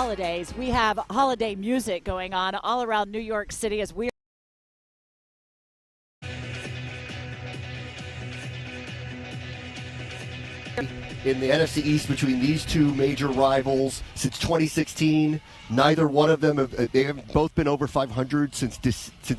holidays. We have holiday music going on all around New York City as we in the NFC East between these two major rivals since 2016. Neither one of them they have both been over 500 since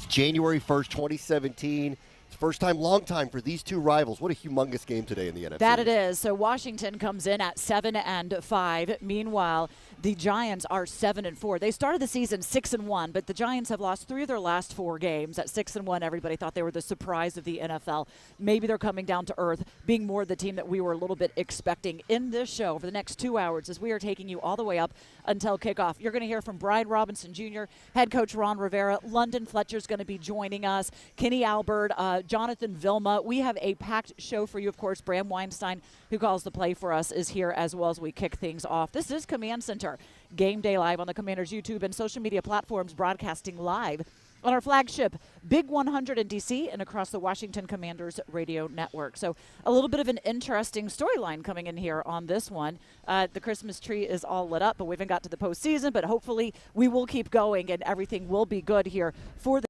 January 1st, 2017. First time, long time for these two rivals. What a humongous game today in the NFC. That it is. So Washington comes in at 7-5. Meanwhile, the Giants are 7-4. They started the season 6-1, but the Giants have lost 3 of their last 4 games. At 6-1, everybody thought they were the surprise of the NFL. Maybe they're coming down to earth, being more the team that we were a little bit expecting. In this show for the next 2 hours, as we are taking you all the way up until kickoff, you're going to hear from Brian Robinson Jr., head coach Ron Rivera. London Fletcher's going to be joining us. Kenny Albert, Jonathan Vilma. We have a packed show for you. Of course, Bram Weinstein, who calls the play for us, is here as well as we kick things off. This is Command Center. Game Day live on the Commanders YouTube and social media platforms, broadcasting live on our flagship Big 100 in D.C. and across the Washington Commanders radio network. So a little bit of an interesting storyline coming in here on this one. The Christmas tree is all lit up, but we haven't got to the postseason, but hopefully we will keep going and everything will be good here for the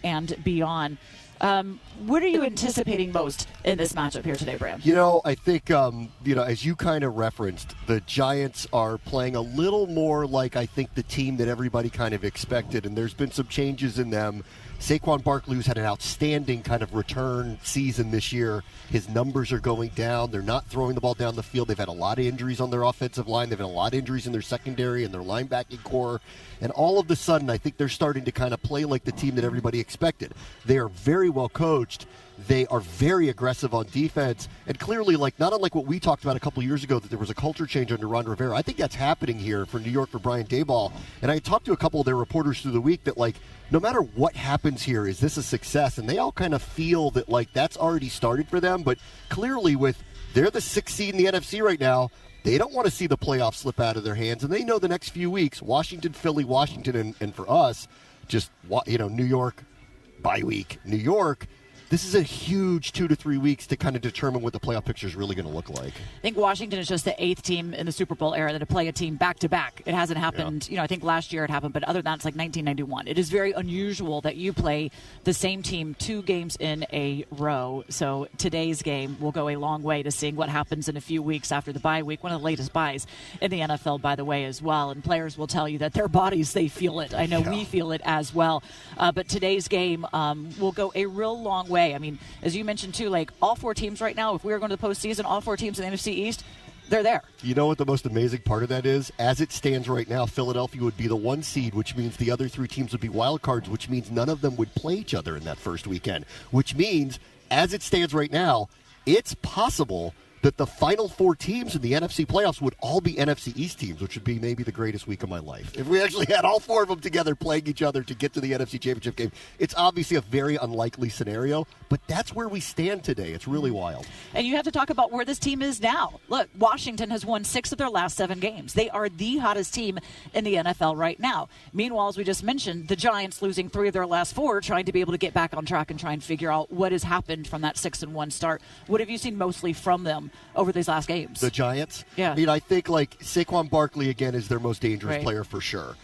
and beyond. What are you anticipating most in this matchup here today, Bram? You know, I think, as you kind of referenced, the Giants are playing a little more like I think the team that everybody kind of expected, and there's been some changes in them. Saquon Barkley, who's had an outstanding kind of return season this year, his numbers are going down. They're not throwing the ball down the field. They've had a lot of injuries on their offensive line. They've had a lot of injuries in their secondary and their linebacking core. And all of a sudden, I think they're starting to kind of play like the team that everybody expected. They are very well coached. They are very aggressive on defense. And clearly, not unlike what we talked about a couple years ago, that there was a culture change under Ron Rivera. I think that's happening here for New York for Brian Daboll. And I talked to a couple of their reporters through the week that, no matter what happens here, is this a success? And they all kind of feel that, that's already started for them. But clearly, they're the 6th seed in the NFC right now. They don't want to see the playoffs slip out of their hands. And they know the next few weeks, Washington, Philly, Washington, and for us, just, New York, bye week, New York. This is a huge 2 to 3 weeks to kind of determine what the playoff picture is really going to look like. I think Washington is just the 8th team in the Super Bowl era to play a team back-to-back. It hasn't happened, I think last year it happened, but other than that, it's like 1991. It is very unusual that you play the same team 2 games in a row. So today's game will go a long way to seeing what happens in a few weeks after the bye week, one of the latest byes in the NFL, by the way, as well. And players will tell you that their bodies, they feel it. I know we feel it as well. But today's game will go a real long way. I mean, as you mentioned, too, all 4 teams right now, if we were going to the postseason, all 4 teams in the NFC East, they're there. You know what the most amazing part of that is? As it stands right now, Philadelphia would be the 1 seed, which means the other 3 teams would be wild cards, which means none of them would play each other in that first weekend, which means, as it stands right now, it's possible that the final 4 teams in the NFC playoffs would all be NFC East teams, which would be maybe the greatest week of my life. If we actually had all 4 of them together playing each other to get to the NFC Championship game, it's obviously a very unlikely scenario, but that's where we stand today. It's really wild. And you have to talk about where this team is now. Look, Washington has won 6 of their last 7 games. They are the hottest team in the NFL right now. Meanwhile, as we just mentioned, the Giants losing 3 of their last 4, trying to be able to get back on track and try and figure out what has happened from that 6-1 start. What have you seen mostly from them over these last games? The Giants? Yeah. I think Saquon Barkley, again, is their most dangerous player for sure.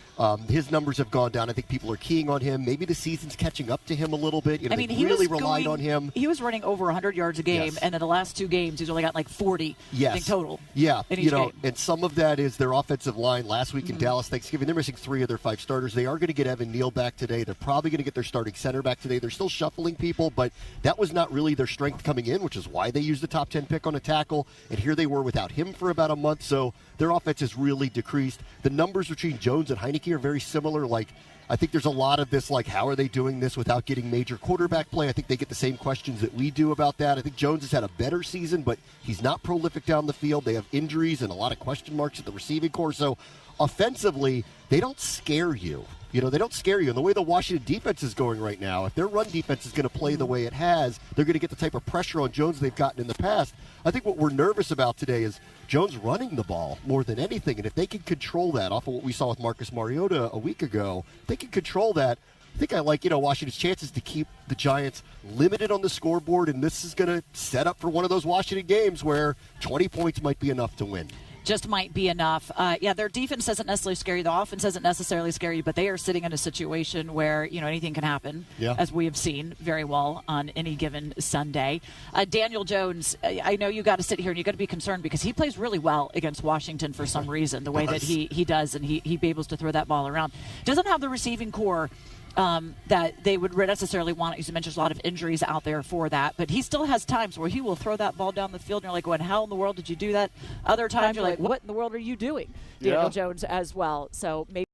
His numbers have gone down. I think people are keying on him. Maybe the season's catching up to him a little bit. You know, he really relied on him. He was running over 100 yards a game, and in the last 2 games, he's only got like 40 I think, total. Yeah, in each game. And some of that is their offensive line. Last week in Dallas Thanksgiving, they're missing 3 of their 5 starters. They are going to get Evan Neal back today. They're probably going to get their starting center back today. They're still shuffling people, but that was not really their strength coming in, which is why they used the top 10 pick on a tackle. And here they were without him for about a month, so their offense has really decreased. The numbers between Jones and Heineke are very similar. Like, I think there's a lot of this, like, how are they doing this without getting major quarterback play? I think they get the same questions that we do about that. I think Jones has had a better season, but he's not prolific down the field. They have injuries and a lot of question marks at the receiving corps. So offensively, they don't scare you. You know, they don't scare you. And the way the Washington defense is going right now, if their run defense is going to play the way it has, they're going to get the type of pressure on Jones they've gotten in the past. I think what we're nervous about today is Jones running the ball more than anything. And if they can control that off of what we saw with Marcus Mariota a week ago, if they can control that, I think I like, Washington's chances to keep the Giants limited on the scoreboard. And this is going to set up for one of those Washington games where 20 points might be enough to win. Just might be enough. Their defense doesn't necessarily scare you. The offense doesn't necessarily scare you, but they are sitting in a situation where, anything can happen, as we have seen very well on any given Sunday. Daniel Jones, I know you got to sit here and you got to be concerned because he plays really well against Washington for some reason, the way that he does, and he be able to throw that ball around. Doesn't have the receiving core that they would necessarily want. As you mentioned, there's a lot of injuries out there for that, but he still has times where he will throw that ball down the field and you're like, what, how in the world did you do that? Other times you're like, what in the world are you doing? Daniel Jones as well. So maybe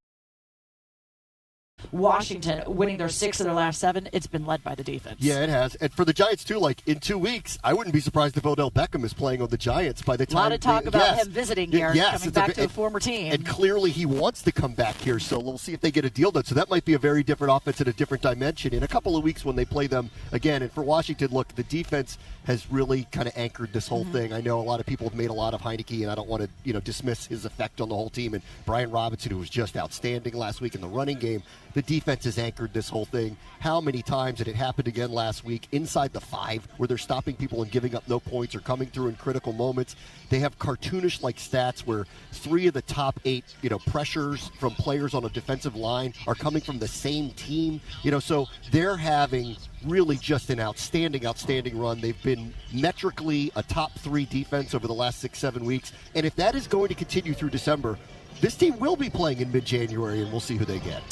Washington winning their 6 of their last 7, it's been led by the defense. Yeah, it has. And for the Giants, too, like in 2 weeks, I wouldn't be surprised if Odell Beckham is playing on the Giants by the time. A lot of talk about him visiting here, coming back to a former team. And clearly he wants to come back here, so we'll see if they get a deal done. So that might be a very different offense at a different dimension in a couple of weeks when they play them again. And for Washington, look, the defense has really kind of anchored this whole thing. I know a lot of people have made a lot of Heineke, and I don't want to dismiss his effect on the whole team. And Brian Robinson, who was just outstanding last week in the running game, the defense has anchored this whole thing. How many times, and it happened again last week, inside the 5, where they're stopping people and giving up no points or coming through in critical moments. They have cartoonish-like stats where 3 of the top 8, pressures from players on a defensive line are coming from the same team. So they're having really just an outstanding run. They've been metrically a top 3 defense over the last 6-7 weeks. And if that is going to continue through December, this team will be playing in mid-January, and we'll see who they get.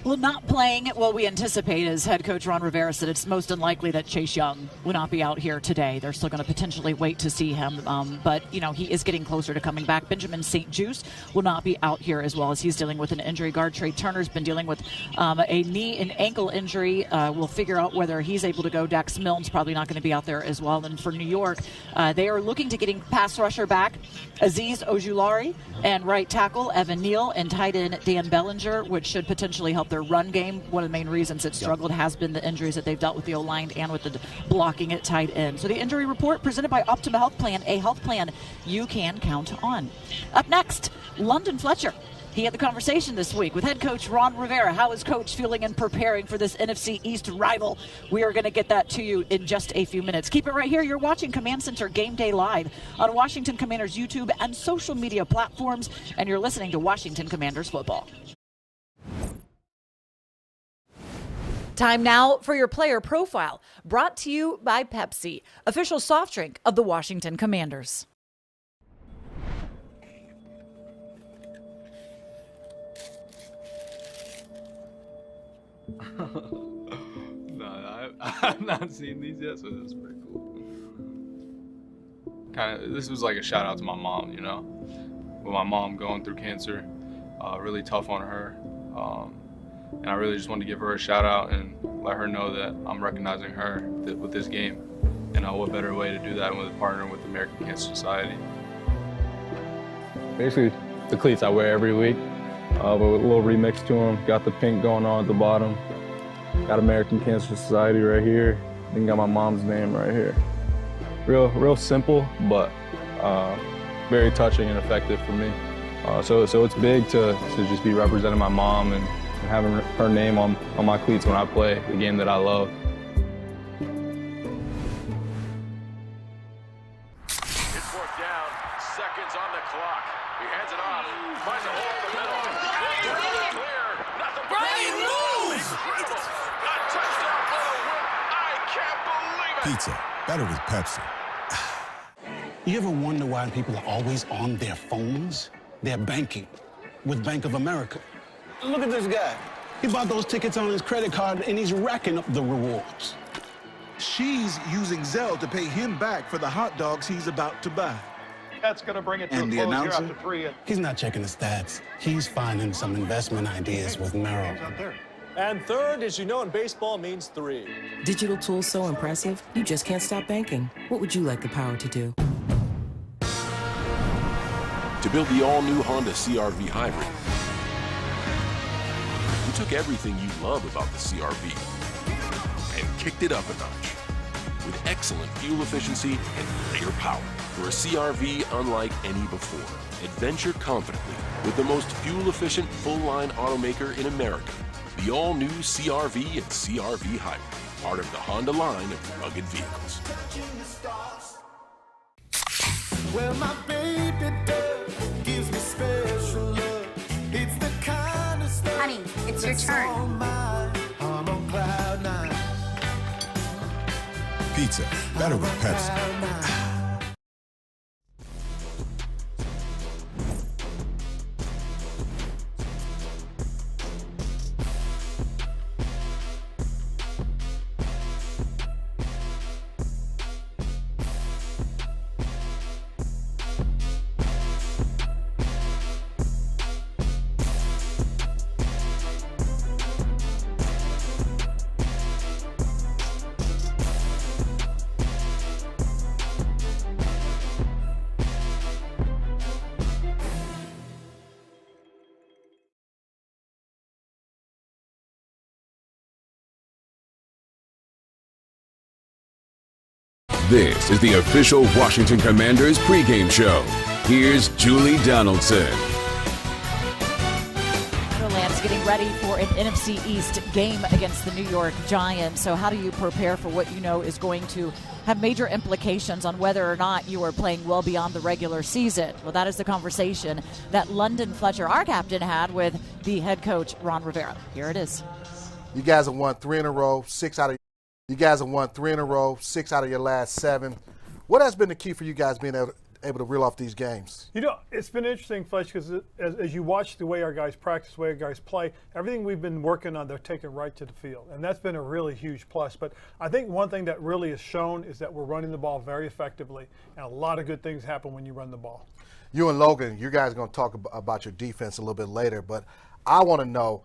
Well, not playing, we anticipate, as head coach Ron Rivera said, it's most unlikely that Chase Young will not be out here today. They're still going to potentially wait to see him. But, he is getting closer to coming back. Benjamin St. Juste will not be out here as well as he's dealing with an injury. Guard Trey Turner's been dealing with a knee and ankle injury. We'll figure out whether he's able to go. Dax Milne's probably not going to be out there as well. And for New York, they are looking to getting pass rusher back, Azeez Ojulari, and right tackle Evan Neal, and tight end Dan Bellinger, which should potentially help their run game. One of the main reasons it struggled has been the injuries that they've dealt with the O-line and with the blocking at tight end. So the injury report presented by Optima Health Plan, a health plan you can count on. Up next, London Fletcher. He had the conversation this week with head coach Ron Rivera. How is coach feeling and preparing for this NFC East rival? We are going to get that to you in just a few minutes. Keep it right here. You're watching Command Center Game Day live on Washington Commanders YouTube and social media platforms, and you're listening to Washington Commanders football. Time now for your player profile, brought to you by Pepsi, official soft drink of the Washington Commanders. No, I've not seen these yet, so this is pretty cool. This was like a shout out to my mom, with my mom going through cancer, really tough on her. And I really just wanted to give her a shout out and let her know that I'm recognizing her with this game. And what better way to do that than with a partner with the American Cancer Society. Basically, the cleats I wear every week, but with a little remix to them. Got the pink going on at the bottom. Got American Cancer Society right here. Then got my mom's name right here. Real simple, but very touching and effective for me. So it's big to just be representing my mom and having her name on my cleats when I play the game that I love. It's fourth down, seconds on the clock. He hands it off. Finds a hole in the middle. Clear. Nothing but moves. Incredible. A touchdown for the win. I can't believe it. Pizza. Better with Pepsi. You ever wonder why people are always on their phones? They're banking with Bank of America. Look at this guy. He bought those tickets on his credit card, and he's racking up the rewards. She's using Zelle to pay him back for the hot dogs he's about to buy. That's going to bring it to And a the close here announcer? after 3. He's not checking the stats. He's finding some investment ideas with Merrill. And third, as you know, in baseball means 3. Digital tools so impressive, you just can't stop banking. What would you like the power to do? To build the all-new Honda CR-V Hybrid, we took everything you love about the CR-V and kicked it up a notch with excellent fuel efficiency and greater power. For a CR-V unlike any before, adventure confidently with the most fuel-efficient full-line automaker in America. The all-new CR-V and CR-V Hybrid, part of the Honda line of rugged vehicles. Well, my baby does gives me special love. It's the kind of stuff. Honey, it's your turn. I'm on cloud 9. Pizza. Better with Pepsi. This is the official Washington Commanders pregame show. Here's Julie Donaldson. Meadowlands getting ready for an NFC East game against the New York Giants. So how do you prepare for what you know is going to have major implications on whether or not you are playing well beyond the regular season? Well, that is the conversation that London Fletcher, our captain, had with the head coach, Ron Rivera. Here it is. You guys have won 3 in a row, 6 out of You guys have won 3 in a row, 6 out of your last 7. What has been the key for you guys being able to reel off these games? You know, it's been interesting, Fletch, because as you watch the way our guys practice, the way our guys play, everything we've been working on, they're taking right to the field. And that's been a really huge plus. But I think one thing that really is shown is that we're running the ball very effectively. And a lot of good things happen when you run the ball. You and Logan, you guys are going to talk about your defense a little bit later. But I want to know,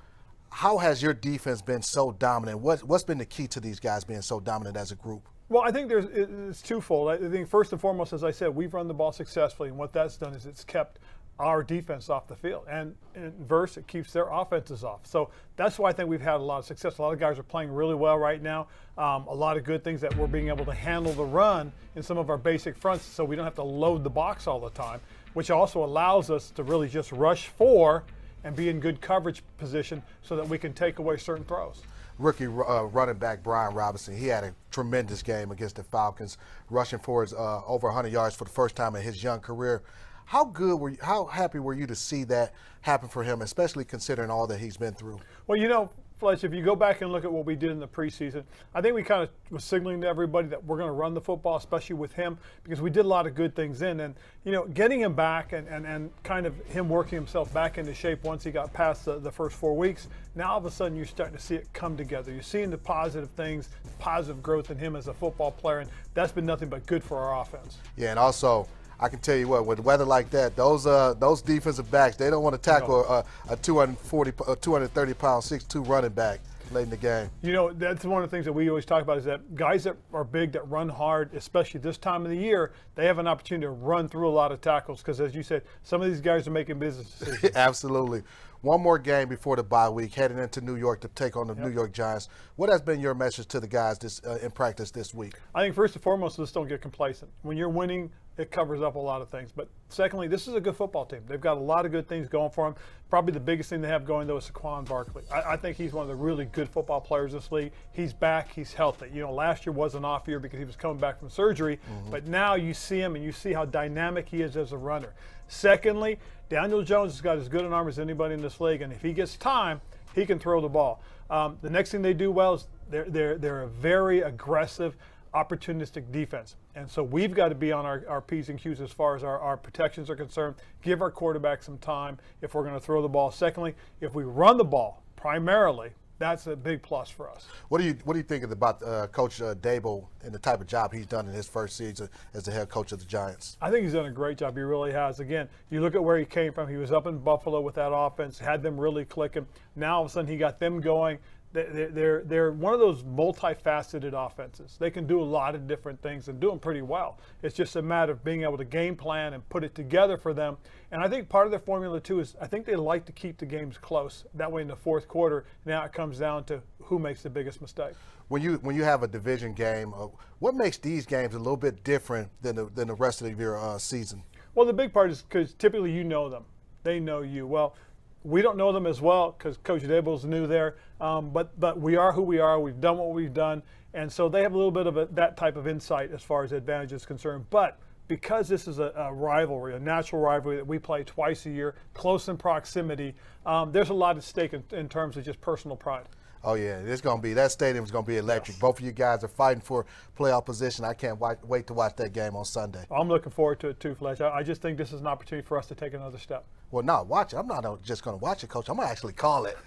how has your defense been so dominant? What's been the key to these guys being so dominant as a group? Well, I think it's twofold. I think first and foremost, as I said, we've run the ball successfully, and what that's done is it's kept our defense off the field. And in verse, it keeps their offenses off. So that's why I think we've had a lot of success. A lot of guys are playing really well right now. A lot of good things that we're being able to handle the run in some of our basic fronts so we don't have to load the box all the time, which also allows us to really just rush for and be in good coverage position so that we can take away certain throws. Rookie running back Brian Robinson, he had a tremendous game against the Falcons, rushing for his over 100 yards for the first time in his young career. How happy were you to see that happen for him, especially considering all that he's been through? Well, you know, Fletch, if you go back and look at what we did in the preseason, I think we kind of was signaling to everybody that we're going to run the football, especially with him, because we did a lot of good things in. And, you know, getting him back and kind of him working himself back into shape once he got past the first 4 weeks, now all of a sudden you're starting to see it come together. You're seeing the positive things, the positive growth in him as a football player, and that's been nothing but good for our offense. Yeah, and also, I can tell you what, with weather like that, those defensive backs, they don't want to tackle a 230-pound 6'2" running back late in the game. You know, that's one of the things that we always talk about is that guys that are big, that run hard, especially this time of the year, they have an opportunity to run through a lot of tackles because, as you said, some of these guys are making business decisions. Absolutely. One more game before the bye week, heading into New York to take on the New York Giants. What has been your message to the guys in practice this week? I think first and foremost, just don't get complacent. When you're winning, it covers up a lot of things. But Secondly, this is a good football team. They've got a lot of good things going for them. Probably the biggest thing they have going, though, is Saquon Barkley. I think he's one of the really good football players in this league. He's back. He's healthy. You know, last year was an off year because he was coming back from surgery. But now you see him and you see how dynamic he is as a runner. Secondly, Daniel Jones has got as good an arm as anybody in this league, and if he gets time, he can throw the ball. The next thing they do well is they're a very aggressive, opportunistic defense. And so we've got to be on our P's and Q's as far as our protections are concerned, give our quarterback some time if we're going to throw the ball. Secondly, if we run the ball primarily, that's a big plus for us. What do you think about Coach Dable and the type of job he's done in his first season as the head coach of the Giants? I think he's done a great job. He really has. Again, you look at where he came from. He was up in Buffalo with that offense, had them really clicking. Now all of a sudden he got them going. They're one of those multifaceted offenses. They can do a lot of different things and do them pretty well. It's just a matter of being able to game plan and put it together for them. And I think part of their formula too is I think they like to keep the games close. That way in the fourth quarter, now it comes down to who makes the biggest mistake. When you have a division game, what makes these games a little bit different than the rest of your season? Well, the big part is because typically you know them. They know you. Well, we don't know them as well because Coach Dable's new there, but we are who we are. We've done what we've done, and so they have a little bit of that type of insight as far as advantage is concerned. But because this is a rivalry, a natural rivalry that we play twice a year, close in proximity, there's a lot at stake in terms of just personal pride. Oh, yeah, that stadium is going to be electric. Yes. Both of you guys are fighting for playoff position. I can't wait to watch that game on Sunday. I'm looking forward to it too, Fletcher. I just think this is an opportunity for us to take another step. Well, no, watch it. I'm not just going to watch it, Coach. I'm going to actually call it.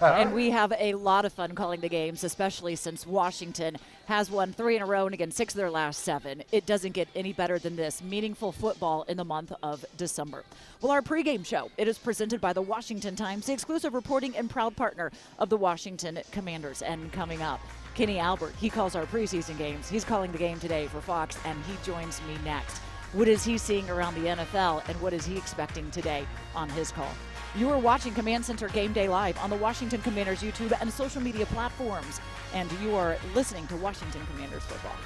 And we have a lot of fun calling the games, especially since Washington has won 3 in a row and again 6 of their last 7. It doesn't get any better than this. Meaningful football in the month of December. Well, our pregame show, it is presented by the Washington Times, the exclusive reporting and proud partner of the Washington Commanders. And coming up, Kenny Albert, he calls our preseason games. He's calling the game today for Fox, and he joins me next. What is he seeing around the NFL, and what is he expecting today on his call? You are watching Command Center Game Day Live on the Washington Commanders YouTube and social media platforms, and you are listening to Washington Commanders football.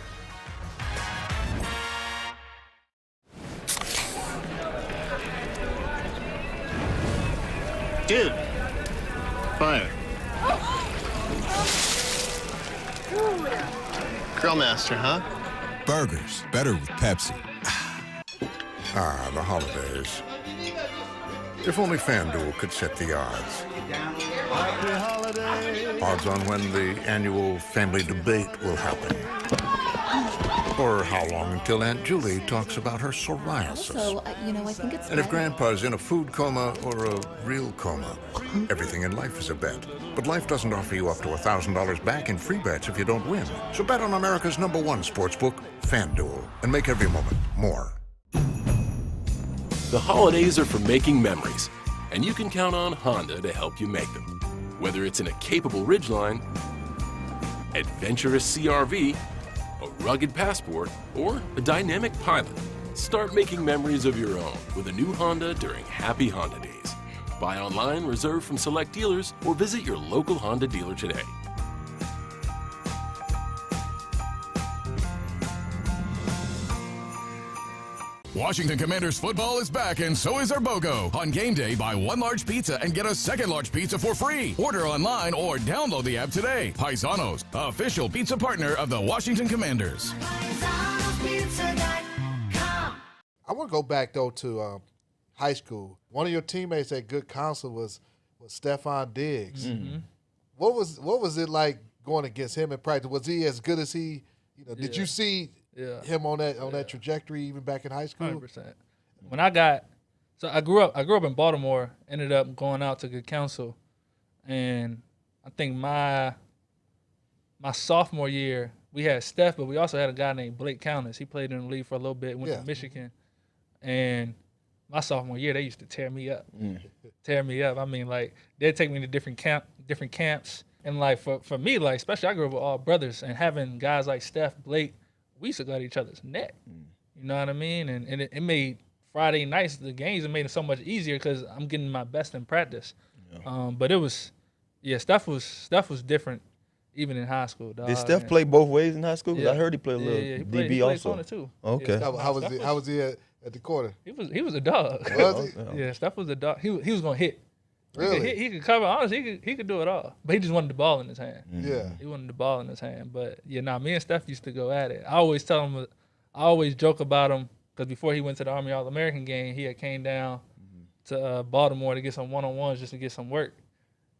Dude, fire. Grill master, huh? Burgers, better with Pepsi. The holidays. If only FanDuel could set the odds. Odds on when the annual family debate will happen. Or how long until Aunt Julie talks about her psoriasis. Also, I think it's... And if Grandpa's in a food coma or a real coma. Everything in life is a bet. But life doesn't offer you up to $1,000 back in free bets if you don't win. So bet on America's #1 sportsbook, FanDuel, and make every moment more. The holidays are for making memories, and you can count on Honda to help you make them. Whether it's in a capable Ridgeline, adventurous CRV, a rugged Passport, or a dynamic Pilot, start making memories of your own with a new Honda during Happy Honda Days. Buy online, reserve from select dealers, or visit your local Honda dealer today. Washington Commanders football is back, and so is our BOGO. On game day, buy 1 large pizza and get a 2nd large pizza for free. Order online or download the app today. Paisanos, official pizza partner of the Washington Commanders. I want to go back, though, to high school. One of your teammates at Good Counsel was Stephon Diggs. Mm-hmm. What was it like going against him in practice? Was he as good as he? Did you see him on that trajectory even back in high school? 100%. When I grew up in Baltimore. Ended up going out to Good Counsel, and I think my sophomore year we had Steph, but we also had a guy named Blake Countess. He played in the league for a little bit. Went to Michigan, and my sophomore year they used to tear me up. Tear me up. I mean, like they'd take me to different camps, and like for me, like especially I grew up with all brothers, and having guys like Steph, Blake. We used to go at each other's neck. You know what I mean? And it made Friday nights, the games, it made it so much easier because I'm getting my best in practice. Yeah. But it was, Steph was different even in high school. Dog. Did Steph play both ways in high school? 'Cause I heard he played a little he DB played also. corner too. Okay. How was he at the corner. He was a dog. Was he? Yeah, Steph was a dog. He was gonna hit. Really? He could cover. Honestly, he could do it all. But he just wanted the ball in his hand. Yeah. He wanted the ball in his hand. But yeah, me and Steph used to go at it. I always tell him. I always joke about him because before he went to the Army All-American game, he had came down to Baltimore to get some one-on-ones just to get some work.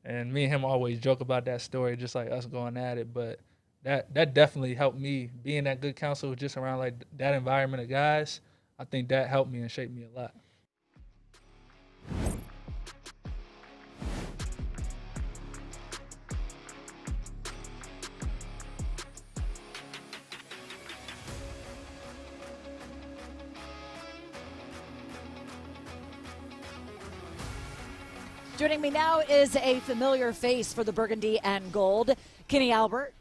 And me and him always joke about that story, just like us going at it. But that definitely helped me being that good counsel just around like that environment of guys. I think that helped me and shaped me a lot. Joining me now is a familiar face for the Burgundy and Gold. Kenny Albert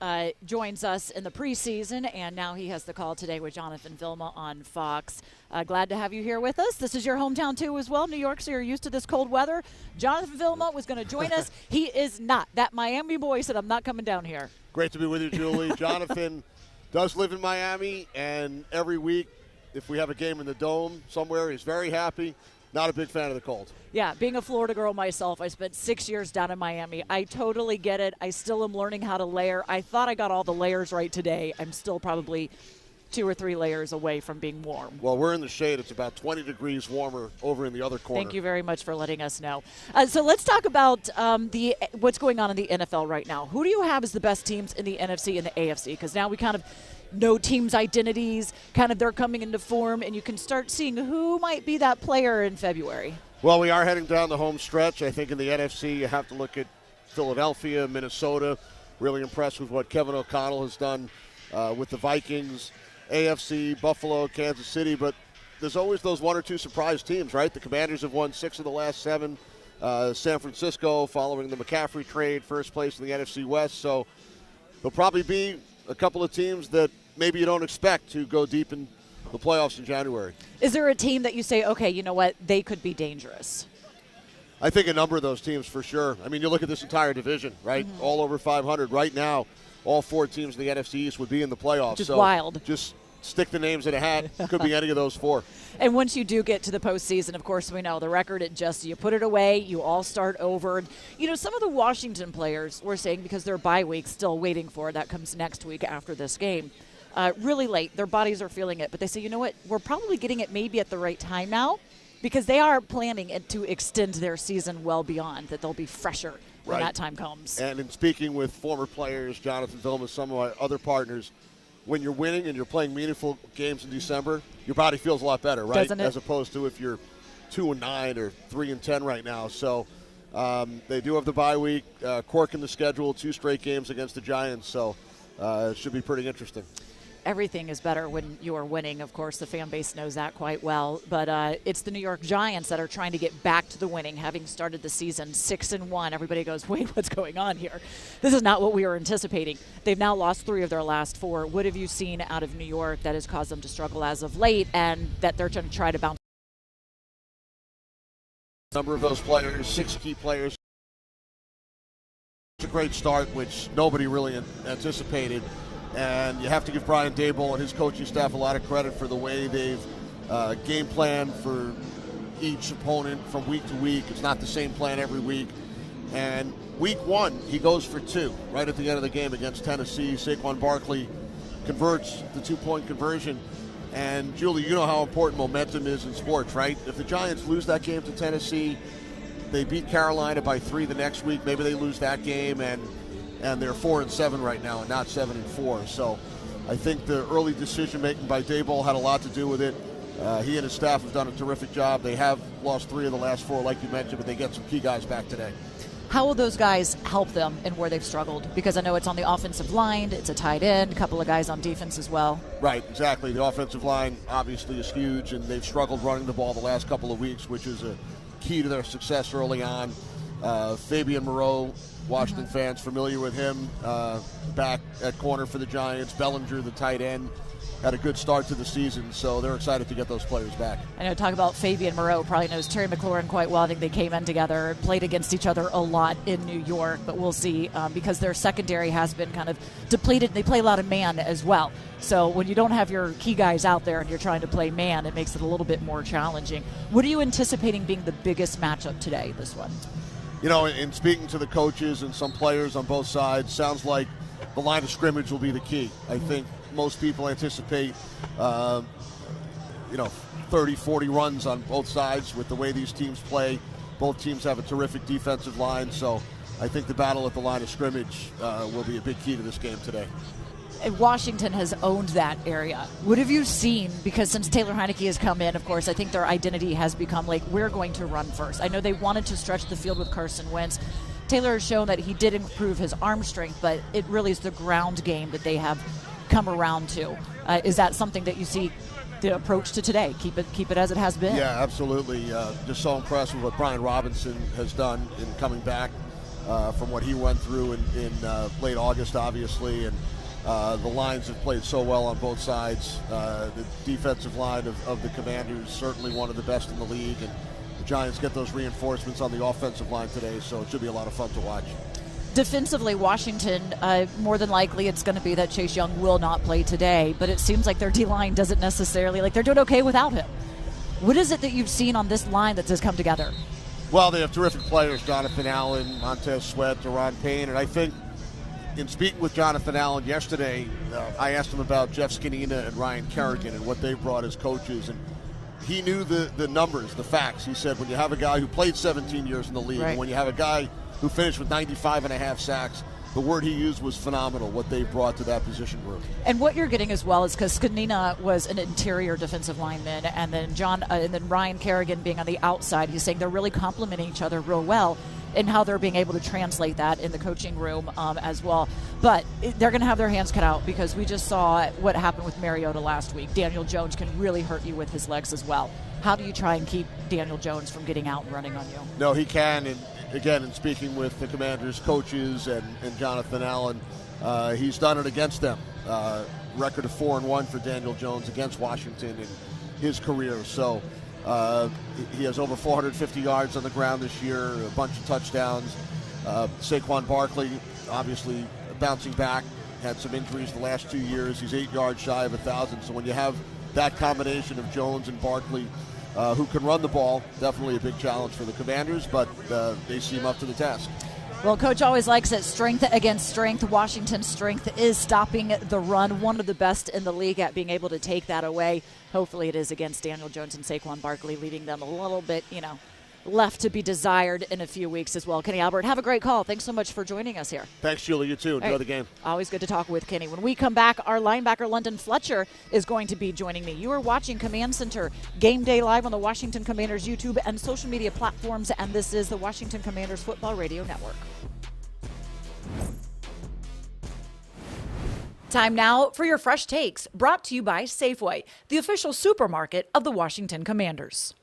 joins us in the preseason, and now he has the call today with Jonathan Vilma on Fox. Glad to have you here with us. This is your hometown, too, as well, New York, so you're used to this cold weather. Jonathan Vilma was going to join us. He is not. That Miami boy said, I'm not coming down here. Great to be with you, Julie. Jonathan does live in Miami, and every week, if we have a game in the Dome somewhere, he's very happy. Not a big fan of the cold. Yeah, being a Florida girl myself, I spent 6 years down in Miami. I totally get it. I still am learning how to layer. I thought I got all the layers right today. I'm still probably 2 or 3 layers away from being warm. Well, we're in the shade. It's about 20 degrees warmer over in the other corner. Thank you very much for letting us know. So let's talk about what's going on in the NFL right now. Who do you have as the best teams in the NFC and the AFC? Because now we kind of know teams' identities, kind of they're coming into form, and you can start seeing who might be that player in February. Well, we are heading down the home stretch. I think in the NFC you have to look at Philadelphia, Minnesota. Really impressed with what Kevin O'Connell has done with the Vikings. AFC, Buffalo, Kansas City, but there's always those 1 or 2 surprise teams, right? The Commanders have won 6 of the last 7. San Francisco, following the McCaffrey trade, first place in the NFC West. So there'll probably be a couple of teams that maybe you don't expect to go deep in the playoffs in January. Is there a team that you say, okay, you know what, they could be dangerous? I think a number of those teams for sure. I mean, you look at this entire division, right? Mm-hmm. All over 500. Right now, all 4 teams in the NFC East would be in the playoffs. Just wild. Just stick the names in a hat. Could be any of those 4. And once you do get to the postseason, of course, we know the record, you put it away, you all start over. You know, some of the Washington players were saying, because their bye week still waiting for it, that comes next week after this game, really late, their bodies are feeling it. But they say, you know what, we're probably getting it maybe at the right time now, because they are planning to extend their season well beyond, that they'll be fresher when that time comes. And in speaking with former players, Jonathan Vilma, some of my other partners, when you're winning and you're playing meaningful games in December, your body feels a lot better, right? Doesn't it? As opposed to if you're 2-9 or 3-10 right now. So they do have the bye week, cork in the schedule, 2 straight games against the Giants. So it should be pretty interesting. Everything is better when you are winning. Of course, the fan base knows that quite well. But it's the New York Giants that are trying to get back to the winning, having started the season 6-1. Everybody goes, wait, what's going on here? This is not what we were anticipating. They've now lost 3 of their last 4. What have you seen out of New York that has caused them to struggle as of late, and that they're going to try to bounce? Number of those players, 6 key players. It's a great start, which nobody really anticipated. And you have to give Brian Daboll and his coaching staff a lot of credit for the way they've game planned for each opponent from week to week. It's not the same plan every week. And week 1, he goes for 2 right at the end of the game against Tennessee. Saquon Barkley converts the 2-point conversion. And, Julie, you know how important momentum is in sports, right? If the Giants lose that game to Tennessee, they beat Carolina by 3 the next week. Maybe they lose that game, and they're 4-7 right now and not 7-4. So I think the early decision-making by Daboll had a lot to do with it. He and his staff have done a terrific job. They have lost 3 of the last 4, like you mentioned, but they get some key guys back today. How will those guys help them in where they've struggled? Because I know it's on the offensive line, it's a tight end, a couple of guys on defense as well. Right, exactly. The offensive line obviously is huge, and they've struggled running the ball the last couple of weeks, which is a key to their success early on. Fabian Moreau, Washington fans familiar with him, back at corner for the Giants. Bellinger, the tight end. had a good start to the season, so they're excited to get those players back. I know, talk about Fabian Moreau, probably knows Terry McLaurin quite well. I think they came in together and played against each other a lot in New York, but we'll see because their secondary has been kind of depleted. They play a lot of man as well. So when you don't have your key guys out there and you're trying to play man, it makes it a little bit more challenging. What are you anticipating being the biggest matchup today, this one? You know, in speaking to the coaches and some players on both sides, sounds like the line of scrimmage will be the key. I think most people anticipate, 30, 40 runs on both sides with the way these teams play. Both teams have a terrific defensive line, so I think the battle at the line of scrimmage will be a big key to this game today. And Washington has owned that area. What have you seen? Because since Taylor Heineke has come in, of course, I think their identity has become like, we're going to run first. I know they wanted to stretch the field with Carson Wentz. Taylor has shown that he did improve his arm strength, but it really is the ground game that they have come around to. Is that something that you see the approach to today? Keep it as it has been. Yeah, absolutely. Just so impressed with what Brian Robinson has done in coming back from what he went through in late August, obviously, and the lines have played so well on both sides. The defensive line of the Commanders certainly one of the best in the league, and the Giants get those reinforcements on the offensive line today, so it should be a lot of fun to watch. Defensively, Washington, more than likely it's going to be that Chase Young will not play today, but it seems like their D-line doesn't necessarily, like they're doing okay without him. What is it that you've seen on this line that has come together? Well, they have terrific players, Jonathan Allen, Montez Sweat, Duron Payne, and I think in speaking with Jonathan Allen yesterday, I asked him about Jeff Skinina and Ryan Kerrigan and what they brought as coaches, and he knew the numbers, the facts. He said when you have a guy who played 17 years in the league, and when you have a guy who finished with 95.5 sacks, the word he used was phenomenal, what they brought to that position group. And what you're getting as well is because Skinina was an interior defensive lineman, and then Ryan Kerrigan being on the outside, he's saying they're really complementing each other real well and how they're being able to translate that in the coaching room as well. But they're going to have their hands cut out because we just saw what happened with Mariota last week. Daniel Jones can really hurt you with his legs as well. How do you try and keep Daniel Jones from getting out and running on you? No, he can, and again, in speaking with the Commanders' coaches and Jonathan Allen, he's done it against them. Record of 4-1 for Daniel Jones against Washington in his career. So he has over 450 yards on the ground this year, a bunch of touchdowns. Saquon Barkley, obviously bouncing back, had some injuries the last 2 years. He's 8 yards shy of 1,000. So when you have that combination of Jones and Barkley, who can run the ball, definitely a big challenge for the Commanders, but they seem up to the task. Well, Coach always likes it, strength against strength. Washington's strength is stopping the run, one of the best in the league at being able to take that away. Hopefully it is against Daniel Jones and Saquon Barkley, leaving them a little bit, left to be desired in a few weeks as well. Kenny Albert, have a great call. Thanks so much for joining us here. Thanks, Julie. You too. Enjoy the game. Always good to talk with Kenny. When we come back, our linebacker London Fletcher is going to be joining me. You are watching Command Center Game Day live on the Washington Commanders YouTube and social media platforms, and this is the Washington Commanders Football Radio Network. Time now for your Fresh Takes, brought to you by Safeway, the official supermarket of the Washington Commanders.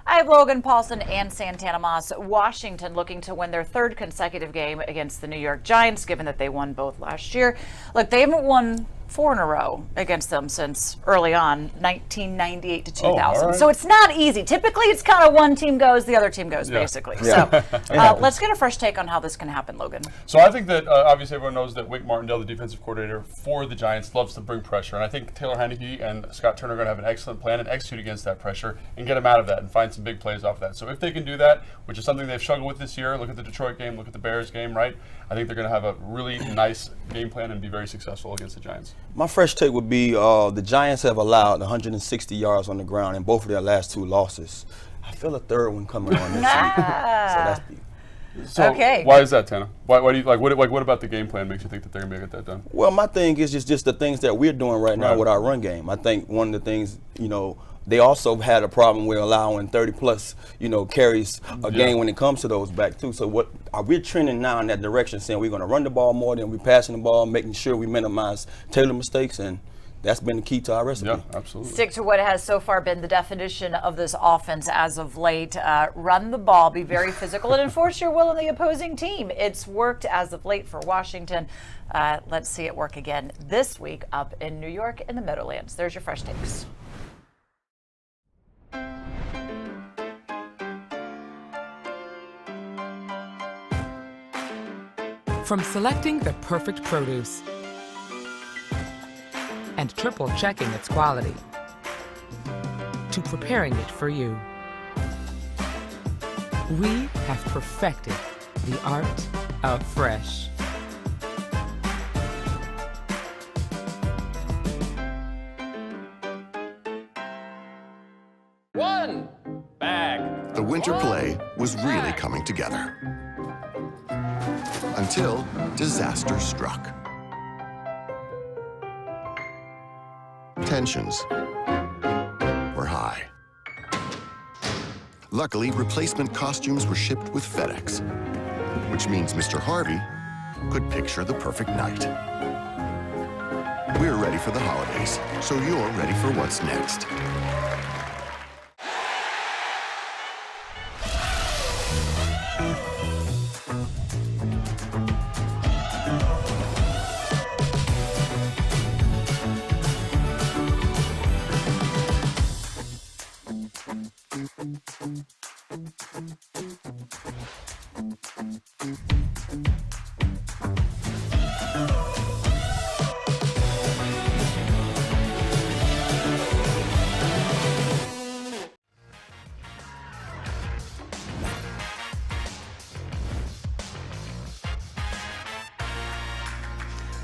I have Logan Paulson and Santana Moss. Washington looking to win their third consecutive game against the New York Giants, given that they won both last year. Look, they haven't won 4 in a row against them since early on, 1998 to 2000. So it's not easy. Typically, it's kind of one team goes, the other team goes, basically. So let's get a fresh take on how this can happen, Logan. So I think that obviously everyone knows that Wake Martindale, the defensive coordinator for the Giants, loves to bring pressure. And I think Taylor Heineke and Scott Turner are going to have an excellent plan and execute against that pressure and get them out of that and find some big plays off of that. So if they can do that, which is something they've struggled with this year, look at the Detroit game, look at the Bears game, right? I think they're going to have a really nice game plan and be very successful against the Giants. My fresh take would be the Giants have allowed 160 yards on the ground in both of their last 2 losses. I feel a third one coming on this week. So okay. Why is that, Tana? Why do you what about the game plan makes you think that they're going to be able to get that done? Well, my thing is just the things that we're doing right now with our run game. I think one of the things, they also had a problem with allowing 30-plus, carries a game when it comes to those back, too. So what are we trending now in that direction, saying we're going to run the ball more than we're passing the ball, making sure we minimize Taylor mistakes, and that's been the key to our recipe. Yeah, absolutely. Stick to what has so far been the definition of this offense as of late. Run the ball, be very physical, and enforce your will on the opposing team. It's worked as of late for Washington. Let's see it work again this week up in New York in the Meadowlands. There's your Fresh Takes. From selecting the perfect produce and triple checking its quality to preparing it for you, we have perfected the art of fresh. One bag. The winter play was really coming together. Until disaster struck. Tensions were high. Luckily, replacement costumes were shipped with FedEx, which means Mr. Harvey could picture the perfect night. We're ready for the holidays, so you're ready for what's next.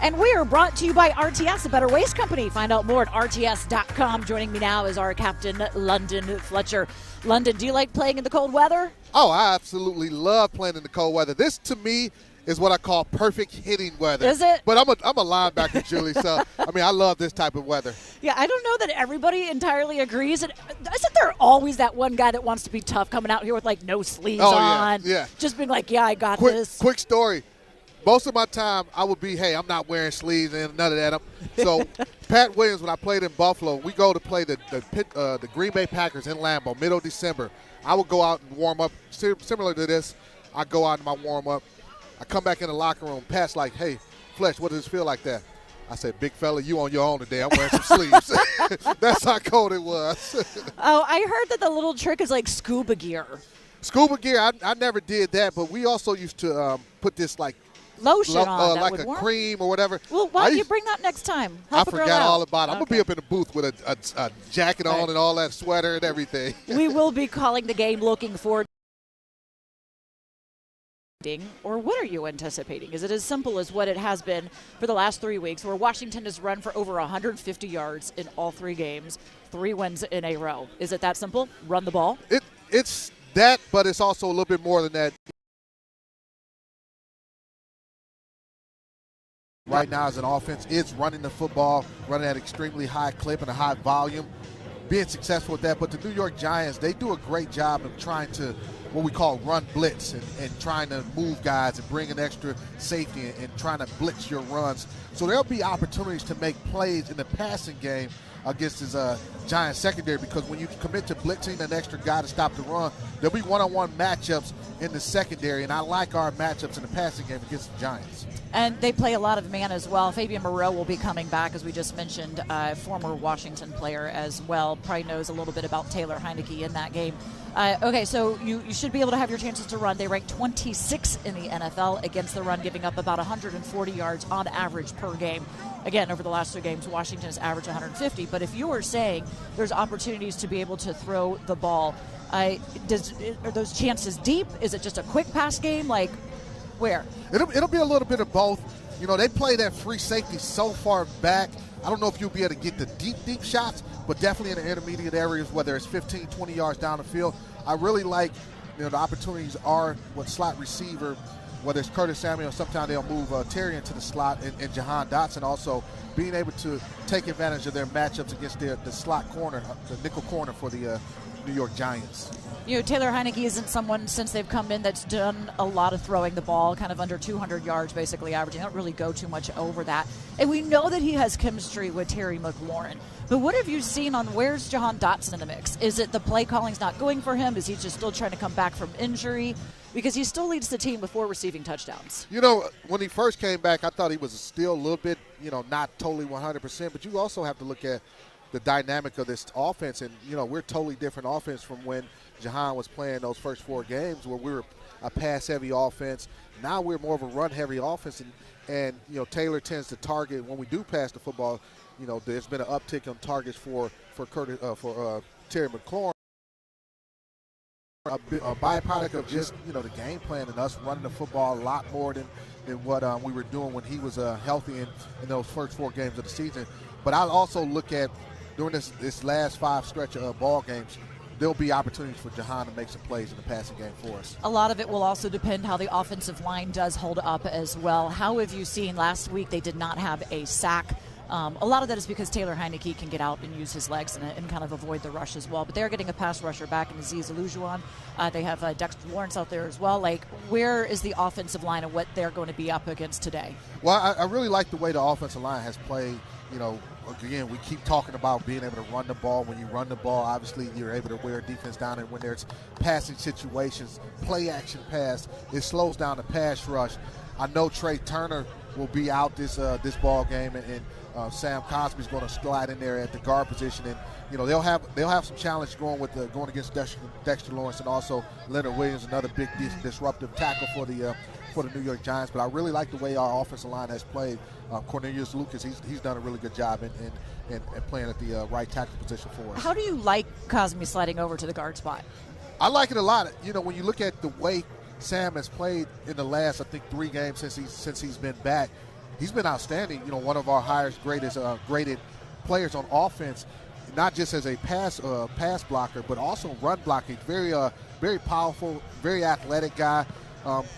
And we are brought to you by RTS, a better waste company. Find out more at rts.com. Joining me now is our captain, London Fletcher. London, do you like playing in the cold weather? Oh, I absolutely love playing in the cold weather. This, to me, is what I call perfect hitting weather. Is it? But I'm a linebacker, Julie, so, I love this type of weather. Yeah, I don't know that everybody entirely agrees. And isn't there always that one guy that wants to be tough coming out here with, like, no sleeves on? Yeah. Just being like, yeah, I got this. Quick story. Most of my time, I would be, hey, I'm not wearing sleeves and none of that. So Pat Williams, when I played in Buffalo, we go to play the Green Bay Packers in Lambeau, middle of December. I would go out and warm up. Similar to this, I go out in my warm-up. I come back in the locker room. Pat's like, hey, Fletch, what does it feel like that? I said, big fella, you on your own today. I'm wearing some sleeves. That's how cold it was. Oh, I heard that the little trick is like scuba gear. Scuba gear, I never did that, but we also used to put this like lotion on that like would a work. Cream or whatever. Well, why don't you bring that next time? I forgot all about it. I'm going to be up in the booth with a jacket on and all that sweater and everything. We will be calling the game looking forward. Or what are you anticipating? Is it as simple as what it has been for the last 3 weeks, where Washington has run for over 150 yards in all 3 games, 3 wins in a row? Is it that simple? Run the ball? It's that, but it's also a little bit more than that. Right now as an offense, it's running the football, running at an extremely high clip and a high volume, being successful with that. But the New York Giants, they do a great job of trying to, what we call run blitz, and trying to move guys and bring an extra safety and trying to blitz your runs. So there'll be opportunities to make plays in the passing game against his Giants secondary, because when you commit to blitzing an extra guy to stop the run, there'll be one-on-one matchups in the secondary, and I like our matchups in the passing game against the Giants. And they play a lot of man as well. Fabian Moreau will be coming back, as we just mentioned, former Washington player as well. Probably knows a little bit about Taylor Heineke in that game. Okay, so you should be able to have your chances to run. They rank 26 in the NFL against the run, giving up about 140 yards on average per game. Again, over the last 2 games, Washington has averaged 150. But if you are saying there's opportunities to be able to throw the ball, are those chances deep? Is it just a quick pass game? Like, where? It'll be a little bit of both. You know, they play that free safety so far back. I don't know if you'll be able to get the deep shots, but definitely in the intermediate areas, whether it's 15, 20 yards down the field. I really like, the opportunities are with slot receiver, whether it's Curtis Samuel, sometimes they'll move Terry into the slot, and Jahan Dotson also being able to take advantage of their matchups against the slot corner, the nickel corner for the New York Giants. You know, Taylor Heineke isn't someone since they've come in that's done a lot of throwing the ball, kind of under 200 yards basically averaging. They don't really go too much over that. And we know that he has chemistry with Terry McLaurin. But what have you seen on where's Jahan Dotson in the mix? Is it the play calling's not going for him? Is he just still trying to come back from injury? Because he still leads the team with 4 receiving touchdowns. You know, when he first came back, I thought he was still a little bit, you know, not totally 100%. But you also have to look at the dynamic of this offense. And, you know, we're a totally different offense from when Jahan was playing those first 4 games where we were a pass-heavy offense. Now we're more of a run-heavy offense. And, you know, Taylor tends to target when we do pass the football. You know, there's been an uptick on targets for Terry McLaurin. A byproduct of just, you know, the game plan and us running the football a lot more than what we were doing when he was healthy in those first 4 games of the season. But I'll also look at during this last 5 stretch of ball games, there'll be opportunities for Jahan to make some plays in the passing game for us. A lot of it will also depend how the offensive line does hold up as well. How have you seen last week they did not have a sack? A lot of that is because Taylor Heineke can get out and use his legs and kind of avoid the rush as well. But they're getting a pass rusher back in Aziz Olujuwon. They have Dexter Lawrence out there as well. Like, where is the offensive line and what they're going to be up against today? Well, I really like the way the offensive line has played. You know, again, we keep talking about being able to run the ball. When you run the ball, obviously you're able to wear defense down. And when there's passing situations, play action pass, it slows down the pass rush. I know Trey Turner will be out this ball game, and Sam Cosby's going to slide in there at the guard position, and you know they'll have some challenge going against Dexter Lawrence and also Leonard Williams, another big disruptive tackle for the New York Giants. But I really like the way our offensive line has played. Cornelius Lucas, he's done a really good job in playing at the right tackle position for us. How do you like Cosby sliding over to the guard spot? I like it a lot. You know, when you look at the way Sam has played in the last, I think, 3 games since he's been back, he's been outstanding. You know, one of our highest graded players on offense, not just as a pass blocker, but also run blocking. Very powerful, very athletic guy.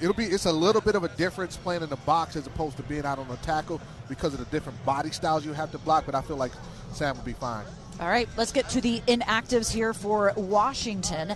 It's a little bit of a difference playing in the box as opposed to being out on the tackle because of the different body styles you have to block. But I feel like Sam will be fine. All right, let's get to the inactives here for Washington.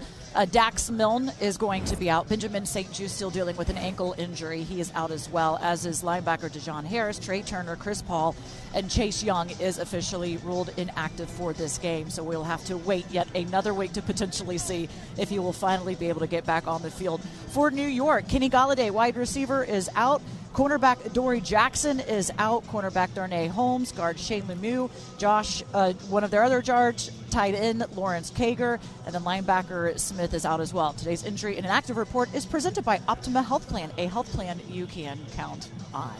Dax Milne is going to be out. Benjamin St. Juste still dealing with an ankle injury. He is out as well, as is linebacker Dejon Harris, Trey Turner, Chris Paul, and Chase Young is officially ruled inactive for this game. So we'll have to wait yet another week to potentially see if he will finally be able to get back on the field. For New York, Kenny Golladay, wide receiver, is out. Cornerback Dory Jackson is out. Cornerback Darnay Holmes, guard Shane Lemieux, Josh, one of their other guards, tight end Lawrence Kager, and then linebacker Smith is out as well. Today's injury and inactive report is presented by Optima Health Plan, a health plan you can count on.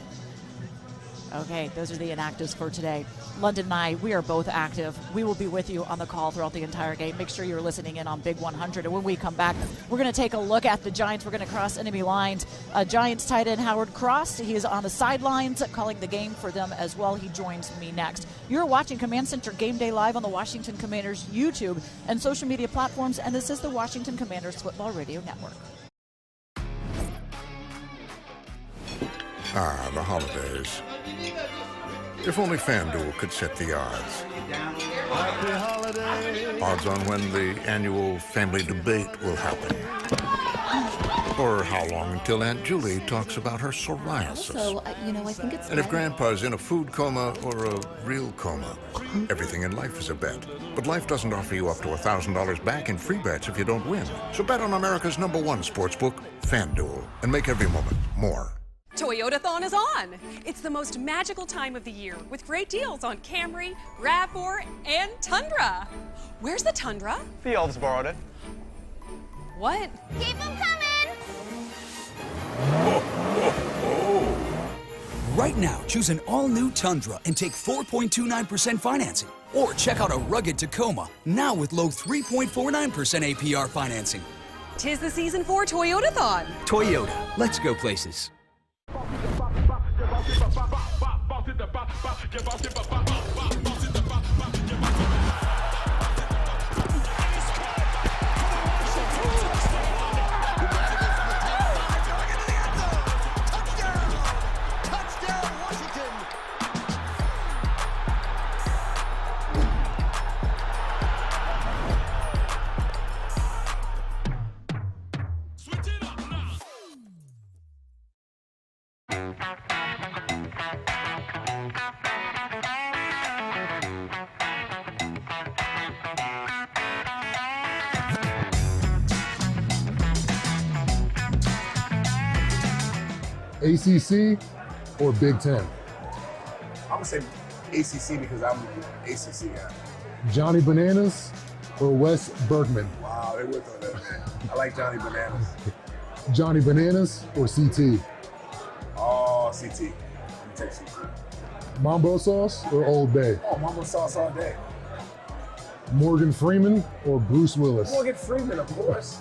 Okay, those are the inactives for today. London and I, we are both active. We will be with you on the call throughout the entire game. Make sure you're listening in on Big 100. And when we come back, we're going to take a look at the Giants. We're going to cross enemy lines. Giants tight end Howard Cross, he is on the sidelines calling the game for them as well. He joins me next. You're watching Command Center Game Day live on the Washington Commanders YouTube and social media platforms. And this is the Washington Commanders Football Radio Network. Ah, the holidays. If only FanDuel could set the odds. Odds on when the annual family debate will happen. Or how long until Aunt Julie talks about her psoriasis. So, I think it's... And if Grandpa's in a food coma or a real coma. Everything in life is a bet. But life doesn't offer you up to $1,000 back in free bets if you don't win. So bet on America's #1 sportsbook, FanDuel, and make every moment more. Toyotathon is on. It's the most magical time of the year with great deals on Camry, RAV4, and Tundra. Where's the Tundra? The elves borrowed it. What? Keep them coming! Right now, choose an all-new Tundra and take 4.29% financing. Or check out a rugged Tacoma, now with low 3.49% APR financing. 'Tis the season for Toyotathon. Toyota, let's go places. ACC or Big Ten? I'm going to say ACC because I'm an ACC guy. Johnny Bananas or Wes Berkman? Wow, they worked on that. I like Johnny Bananas. Johnny Bananas or CT? Oh, CT. I'm going to take CT. Mambo sauce or Old Bay? Oh, Mambo sauce all day. Morgan Freeman or Bruce Willis? Morgan Freeman, of course.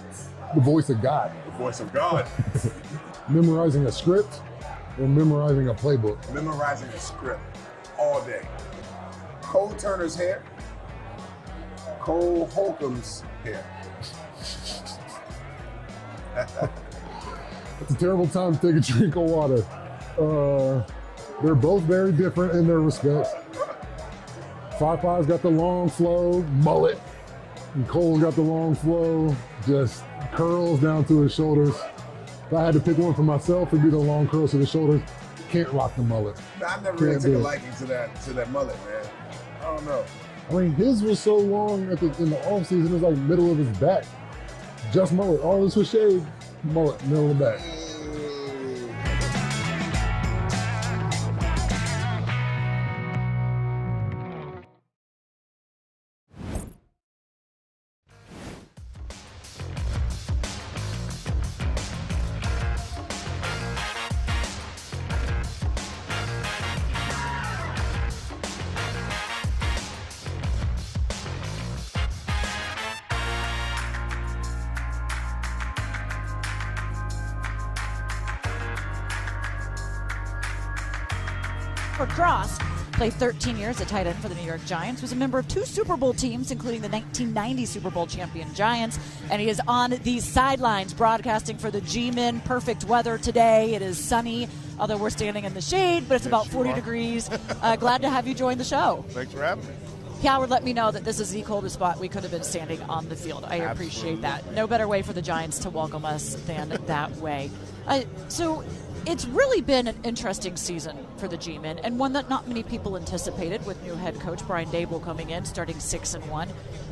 The voice of God. The voice of God. Memorizing a script or memorizing a playbook? Memorizing a script all day. Cole Turner's hair. Cole Holcomb's hair. It's a terrible time to take a drink of water. They're both very different in their respects. 5'5's got the long flow, mullet, and Cole's got the long flow, just curls down to his shoulders. If I had to pick one for myself, it'd be the long curls to the shoulders. Can't rock the mullet. I never really took a liking to that mullet, man. I don't know. I mean, his was so long in the off season, it was like middle of his back. Just mullet. All this was shaved, mullet, middle of the back. Cross played 13 years at tight end for the New York Giants, was a member of 2 Super Bowl teams, including the 1990 Super Bowl champion Giants, and he is on the sidelines broadcasting for the G-Men. Perfect weather today. It is sunny, although we're standing in the shade, but it's about 40 degrees. Glad to have you join the show. Thanks for having me. Howard let me know that this is the coldest spot we could have been standing on the field. I appreciate that. No better way for the Giants to welcome us than that way. So it's really been an interesting season for the G-Men, and one that not many people anticipated, with new head coach Brian Daboll coming in, starting 6-1.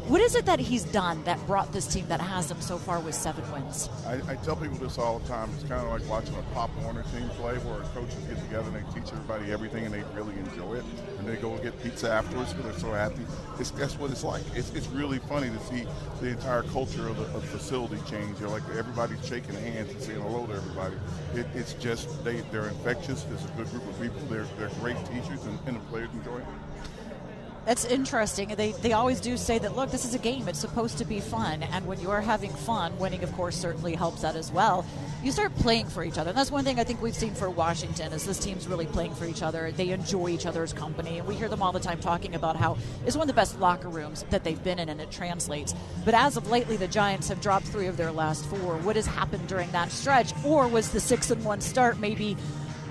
What is it that he's done that brought this team that has them so far with 7 wins? I tell people this all the time. It's kind of like watching a Pop Warner team play, where coaches get together and they teach everybody everything, and they really enjoy it. And they go get pizza afterwards because they're so happy. That's what it's like. It's really funny to see the entire culture of the facility change. Like everybody's shaking hands and saying hello to everybody. It's just they're infectious. It's a good group of people. They're great teachers, and the players enjoy it. That's interesting. They always do say that, look, this is a game. It's supposed to be fun. And when you are having fun, winning, of course, certainly helps that as well. You start playing for each other. And that's one thing I think we've seen for Washington is this team's really playing for each other. They enjoy each other's company. And we hear them all the time talking about how it's one of the best locker rooms that they've been in, and it translates. But as of lately, the Giants have dropped 3 of their last 4. What has happened during that stretch? Or was the 6-1 start maybe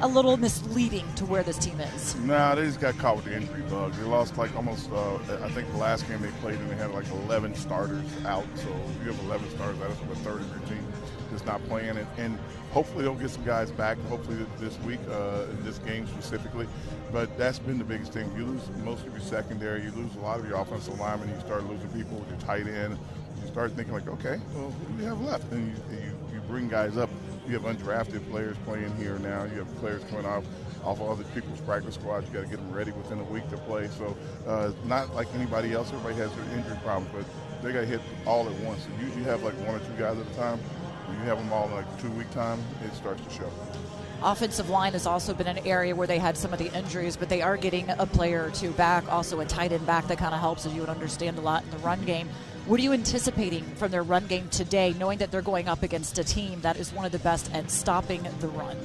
a little misleading to where this team is? Nah, they just got caught with the injury bug. They lost like almost, I think the last game they played, and they had like 11 starters out. So if you have 11 starters, that's a third of your team just not playing. And hopefully they'll get some guys back, hopefully this week, in this game specifically. But that's been the biggest thing. You lose most of your secondary, you lose a lot of your offensive linemen, you start losing people with your tight end. You start thinking like, okay, well, who do we have left? And you bring guys up. You have undrafted players playing here now. You have players coming off of other people's practice squads. You got to get them ready within a week to play. So not like anybody else. Everybody has their injury problems, but they got hit all at once. And you have like 1 or 2 guys at a time. When you have them all in like 2-week time, it starts to show. Offensive line has also been an area where they had some of the injuries, but they are getting a player or 2 back, also a tight end back that kind of helps, as you would understand, a lot in the run game. What are you anticipating from their run game today, knowing that they're going up against a team that is one of the best at stopping the run?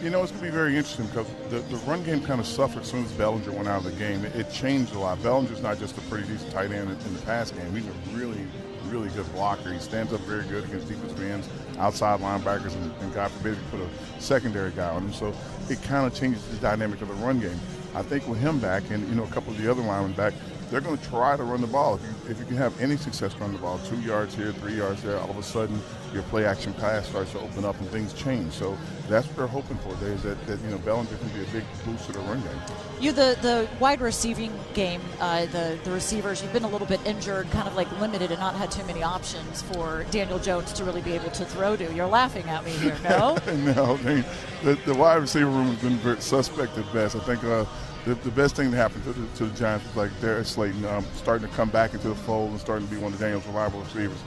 You know, it's going to be very interesting because the run game kind of suffered as soon as Bellinger went out of the game. It changed a lot. Bellinger's not just a pretty decent tight end in the pass game. He's a really, really good blocker. He stands up very good against defensive ends, outside linebackers, and God forbid if you put a secondary guy on him. So it kind of changes the dynamic of the run game. I think with him back and, a couple of the other linemen back, they're going to try to run the ball. If you can have any success running the ball, 2 yards here, 3 yards there, all of a sudden your play action pass starts to open up and things change. So that's what they're hoping for. Is that Bellinger can be a big boost to the run game. The wide receiving game, the receivers, you've been a little bit injured, kind of like limited, and not had too many options for Daniel Jones to really be able to throw to. You're laughing at me here, no? No, the wide receiver room has been very suspect at best. I think the best thing that happened to the Giants was like Darius Slayton starting to come back into the fold and starting to be one of Daniel's reliable receivers.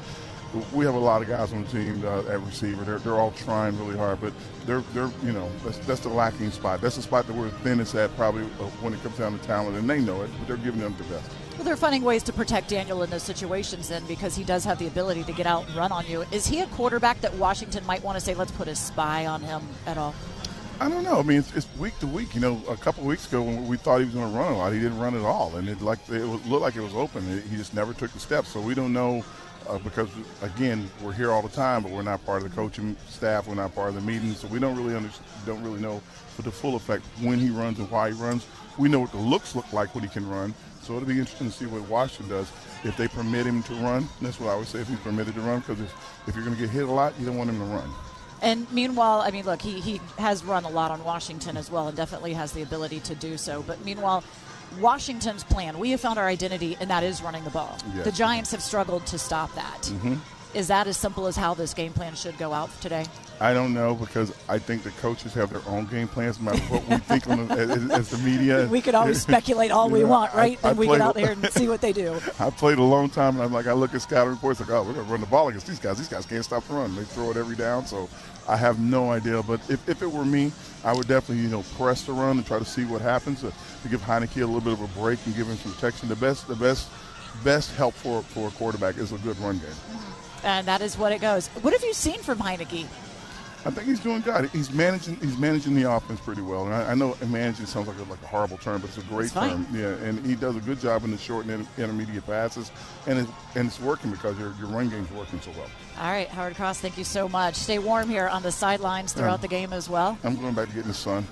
We have a lot of guys on the team at receiver. They're all trying really hard, but they're that's the lacking spot. That's the spot that we're thinnest at probably when it comes down to talent, and they know it, but they're giving them the best. Well, they're finding ways to protect Daniel in those situations then, because he does have the ability to get out and run on you. Is he a quarterback that Washington might want to say, let's put a spy on him at all? I don't know. I mean, it's week to week. A couple of weeks ago when we thought he was going to run a lot, he didn't run at all, and it looked like it was open. He just never took the steps. So we don't know because, again, we're here all the time, but we're not part of the coaching staff. We're not part of the meetings, so we don't really know for the full effect when he runs and why he runs. We know what the looks look like when he can run. So it'll be interesting to see what Washington does if they permit him to run. That's what I would say, if he's permitted to run, because if you're going to get hit a lot, you don't want him to run. And meanwhile, I mean, look, he has run a lot on Washington as well and definitely has the ability to do so. But meanwhile, Washington's plan, we have found our identity, and that is running the ball. Yes. The Giants have struggled to stop that. Mm-hmm. Is that as simple as how this game plan should go out today? I don't know, because I think the coaches have their own game plans, no matter what we think as the media. We could always speculate all we want, right? Then we get out there and see what they do. I played a long time, and I look at scouting reports, like, oh, we're going to run the ball against these guys. These guys can't stop the run. They throw it every down, so I have no idea. But if it were me, I would definitely, press the run and try to see what happens to give Heineke a little bit of a break and give him some protection. The best help for a quarterback is a good run game. And that is what it goes. What have you seen from Heineke? I think he's doing good. He's managing the offense pretty well. And I know managing sounds like a horrible term, but it's a great term. Yeah, and he does a good job in the short and intermediate passes, and it's working because your run game's working so well. All right, Howard Cross, thank you so much. Stay warm here on the sidelines throughout the game as well. I'm going back to get in the sun.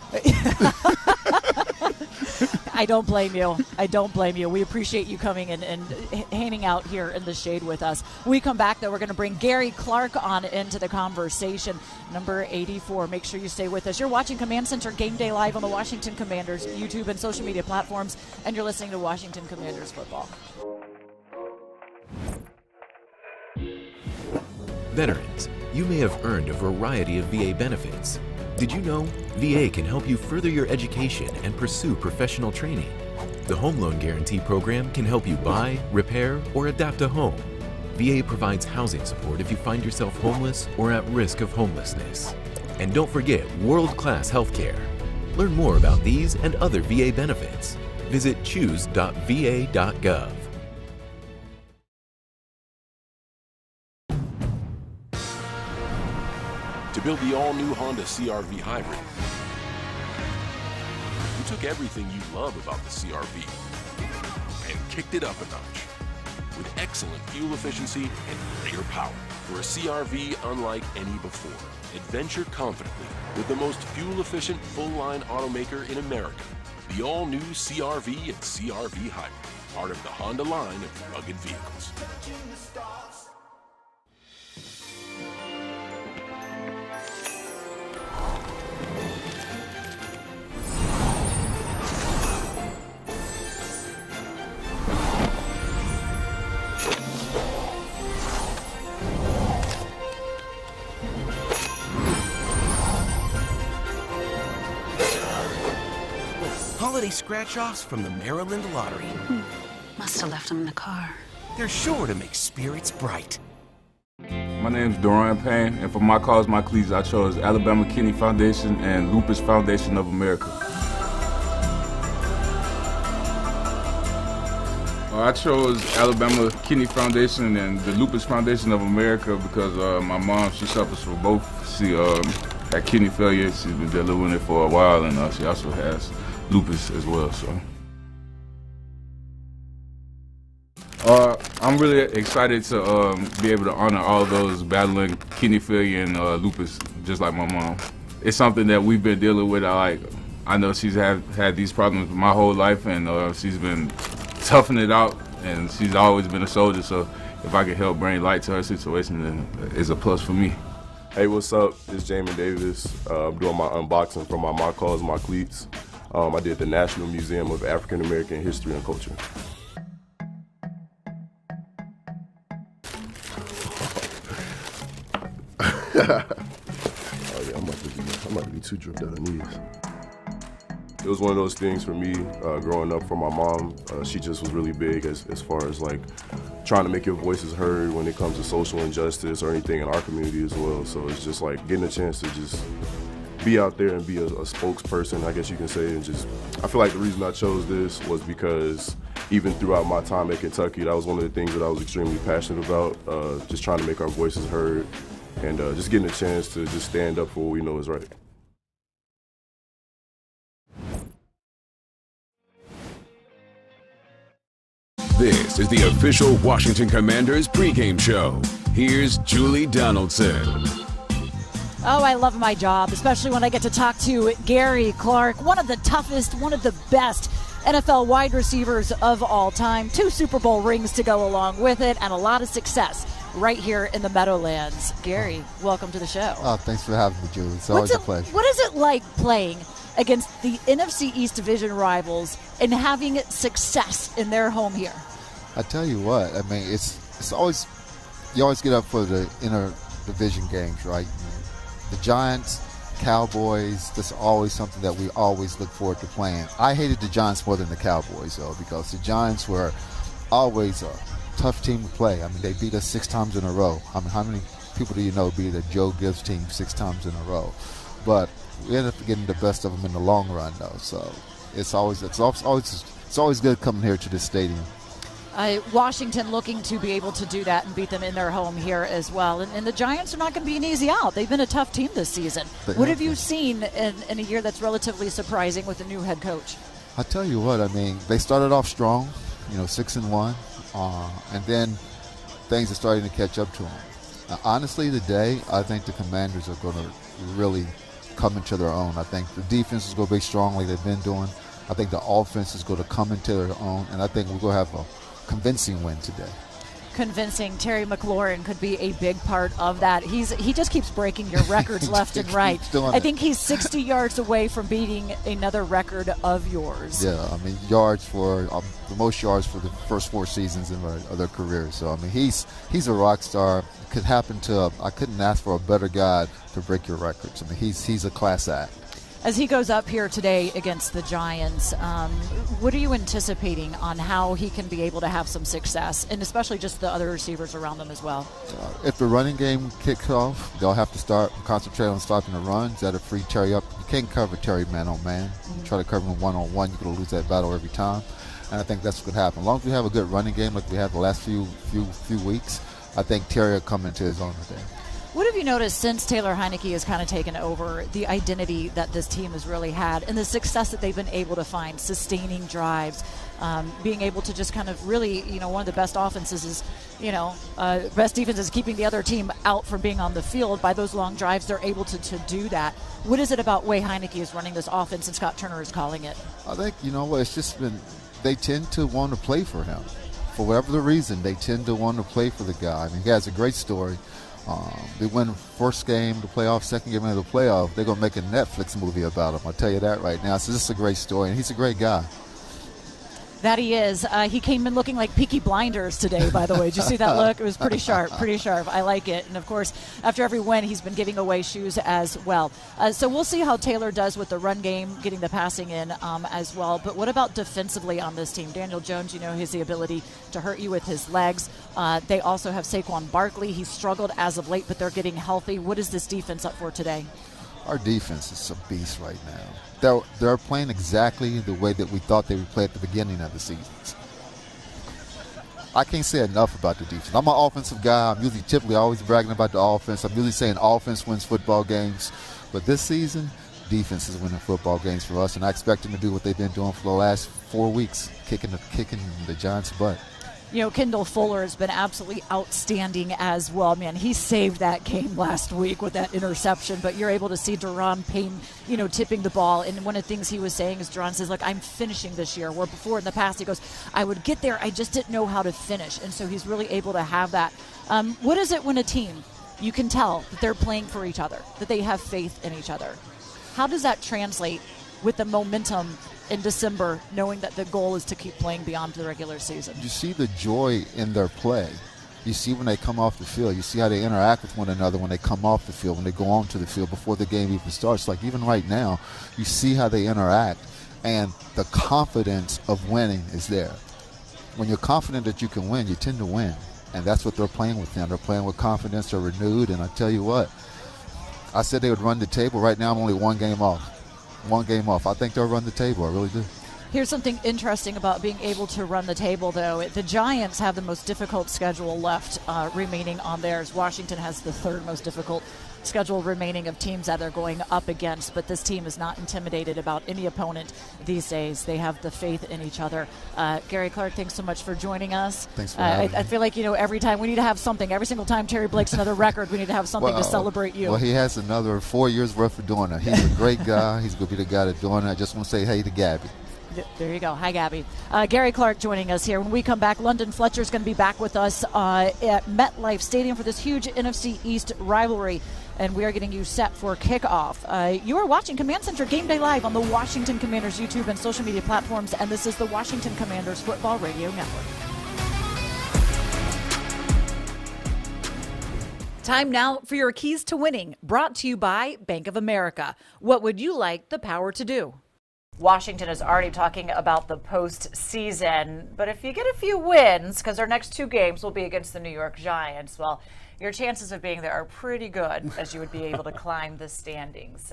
I don't blame you. I don't blame you. We appreciate you coming and hanging out here in the shade with us. When we come back, though, we're going to bring Gary Clark on into the conversation, number 84. Make sure you stay with us. You're watching Command Center Game Day live on the Washington Commanders YouTube and social media platforms, and you're listening to Washington Commanders football. Veterans, you may have earned a variety of VA benefits. Did you know VA can help you further your education and pursue professional training? The Home Loan Guarantee Program can help you buy, repair, or adapt a home. VA provides housing support if you find yourself homeless or at risk of homelessness. And don't forget world-class health care. Learn more about these and other VA benefits. Visit choose.va.gov. To build the all-new Honda CR-V Hybrid, we took everything you love about the CR-V and kicked it up a notch with excellent fuel efficiency and greater power. For a CR-V unlike any before, adventure confidently with the most fuel-efficient full-line automaker in America, the all-new CR-V and CR-V Hybrid, part of the Honda line of rugged vehicles. Holiday scratch-offs from the Maryland Lottery. Must have left them in the car. They're sure to make spirits bright. My name is Duron Payne, and for my cause, my cleats, I chose Alabama Kidney Foundation and Lupus Foundation of America. I chose Alabama Kidney Foundation and the Lupus Foundation of America because my mom, she suffers from both. She had kidney failure. She's been dealing with it for a while, and she also has lupus as well. So I'm really excited to be able to honor all those battling kidney failure and lupus, just like my mom. It's something that we've been dealing with. I know she's had these problems my whole life, and she's been toughen it out, and she's always been a soldier, so if I can help bring light to her situation, then it's a plus for me. Hey, what's up? It's Jamin Davis. I'm doing my unboxing from my calls, my cleats. I did the National Museum of African American History and Culture. Oh yeah, I'm about to be too dripped out of knees. It was one of those things for me growing up from my mom. She just was really big as far as like trying to make your voices heard when it comes to social injustice or anything in our community as well. So it's just like getting a chance to just be out there and be a spokesperson, I guess you can say. And just, I feel like the reason I chose this was because even throughout my time at Kentucky, that was one of the things that I was extremely passionate about, just trying to make our voices heard and just getting a chance to just stand up for what we know is right. This is the official Washington Commanders pregame show. Here's Julie Donaldson. Oh, I love my job, especially when I get to talk to Gary Clark, one of the toughest, one of the best NFL wide receivers of all time. 2 Super Bowl rings to go along with it, and a lot of success right here in the Meadowlands. Gary, welcome to the show. Oh, thanks for having me, Julie. It's always a pleasure. What is it like playing against the NFC East division rivals and having success in their home here? I tell you what, I mean, it's always, you always get up for the inter-division games, right? The Giants, Cowboys, that's always something that we always look forward to playing. I hated the Giants more than the Cowboys, though, because the Giants were always a tough team to play. I mean, they beat us 6 times in a row. I mean, how many people do you know beat a Joe Gibbs team 6 times in a row? But we ended up getting the best of them in the long run, though. So it's always good coming here to this stadium. Washington looking to be able to do that and beat them in their home here as well. And the Giants are not going to be an easy out. They've been a tough team this season. What have you seen in a year that's relatively surprising with a new head coach? I tell you what, I mean, they started off strong, 6-1, and then things are starting to catch up to them. Honestly, today, I think the Commanders are going to really come into their own. I think the defense is going to be strong like they've been doing. I think the offense is going to come into their own, and I think we're going to have a convincing win today. Convincing. Terry McLaurin could be a big part of that. He just keeps breaking your records left and right. I think he's 60 yards away from beating another record of yours. Yeah, I mean, yards for the most yards for the first 4 seasons of their career. So I mean, he's a rock star. It could happen to I couldn't ask for a better guy to break your records. I mean, he's a class act. As he goes up here today against the Giants, what are you anticipating on how he can be able to have some success, and especially just the other receivers around them as well? If the running game kicks off, they'll have to concentrate on stopping the runs. That'll free Terry up. You can't cover Terry man on man. Mm-hmm. You try to cover him one-on-one, you're going to lose that battle every time. And I think that's what could happen. As long as we have a good running game like we had the last few weeks, I think Terry will come into his own today. What have you noticed since Taylor Heinicke has kind of taken over, the identity that this team has really had and the success that they've been able to find, sustaining drives, being able to just kind of really, one of the best offenses is, best defense is keeping the other team out from being on the field. By those long drives, they're able to do that. What is it about way Heinicke is running this offense and Scott Turner is calling it? I think, it's just been, they tend to want to play for him. For whatever the reason, they tend to want to play for the guy. I mean, he has a great story. They win first game of the playoff, second game of the playoff. They're going to make a Netflix movie about him. I'll tell you that right now. So this is a great story, and he's a great guy. That he is. He came in looking like Peaky Blinders today, by the way. Did you see that look? It was pretty sharp, I like it. And, of course, after every win, he's been giving away shoes as well. So we'll see how Taylor does with the run game, getting the passing in as well. But what about defensively on this team? Daniel Jones, has the ability to hurt you with his legs. They also have Saquon Barkley. He's struggled as of late, but they're getting healthy. What is this defense up for today? Our defense is a beast right now. They're playing exactly the way that we thought they would play at the beginning of the season. I can't say enough about the defense. I'm an offensive guy. I'm typically always bragging about the offense. I'm usually saying offense wins football games. But this season, defense is winning football games for us, and I expect them to do what they've been doing for the last 4 weeks, kicking the Giants' butt. You know, Kendall Fuller has been absolutely outstanding as well. Man, he saved that game last week with that interception, but you're able to see Duron Payne, you know, tipping the ball. And one of the things he was saying is Duron says, look, I'm finishing this year, where before in the past he goes, I would get there, I just didn't know how to finish. And so he's really able to have that. What is it when a team, you can tell that they're playing for each other, that they have faith in each other? How does that translate with the momentum in December, knowing that the goal is to keep playing beyond the regular season? You see the joy in their play. You see when they come off the field. You see how they interact with one another when they come off the field, when they go onto the field before the game even starts. Like even right now, you see how they interact, and the confidence of winning is there. When you're confident that you can win, you tend to win. And that's what they're playing with them. They're playing with confidence. They're renewed. And I tell you what, I said they would run the table. Right now I'm only one game off. I think they'll run the table. I really do. Here's something interesting about being able to run the table, though. The Giants have the most difficult schedule left remaining on theirs. Washington has the third most difficult schedule remaining of teams that they're going up against, but this team is not intimidated about any opponent these days. They have the faith in each other. Gary Clark, thanks so much for joining us. Thanks for having me. I feel like, you know, every time we need to have something. Every single time Terry breaks another record, we need to have something to celebrate you. Well, he has another 4 years worth of doing it. He's a great guy. He's going to be the guy that's doing it. I just want to say hey to Gabby. There you go. Hi, Gabby. Gary Clark joining us here. When we come back, London Fletcher is going to be back with us at MetLife Stadium for this huge NFC East rivalry, and we are getting you set for kickoff. You are watching Command Center Game Day Live on the Washington Commanders YouTube and social media platforms, and this is the Washington Commanders Football Radio Network. Time now for your keys to winning, brought to you by Bank of America. What would you like the power to do? Washington is already talking about the postseason, but if you get a few wins, because our next two games will be against the New York Giants, well, your chances of being there are pretty good, as you would be able to climb the standings.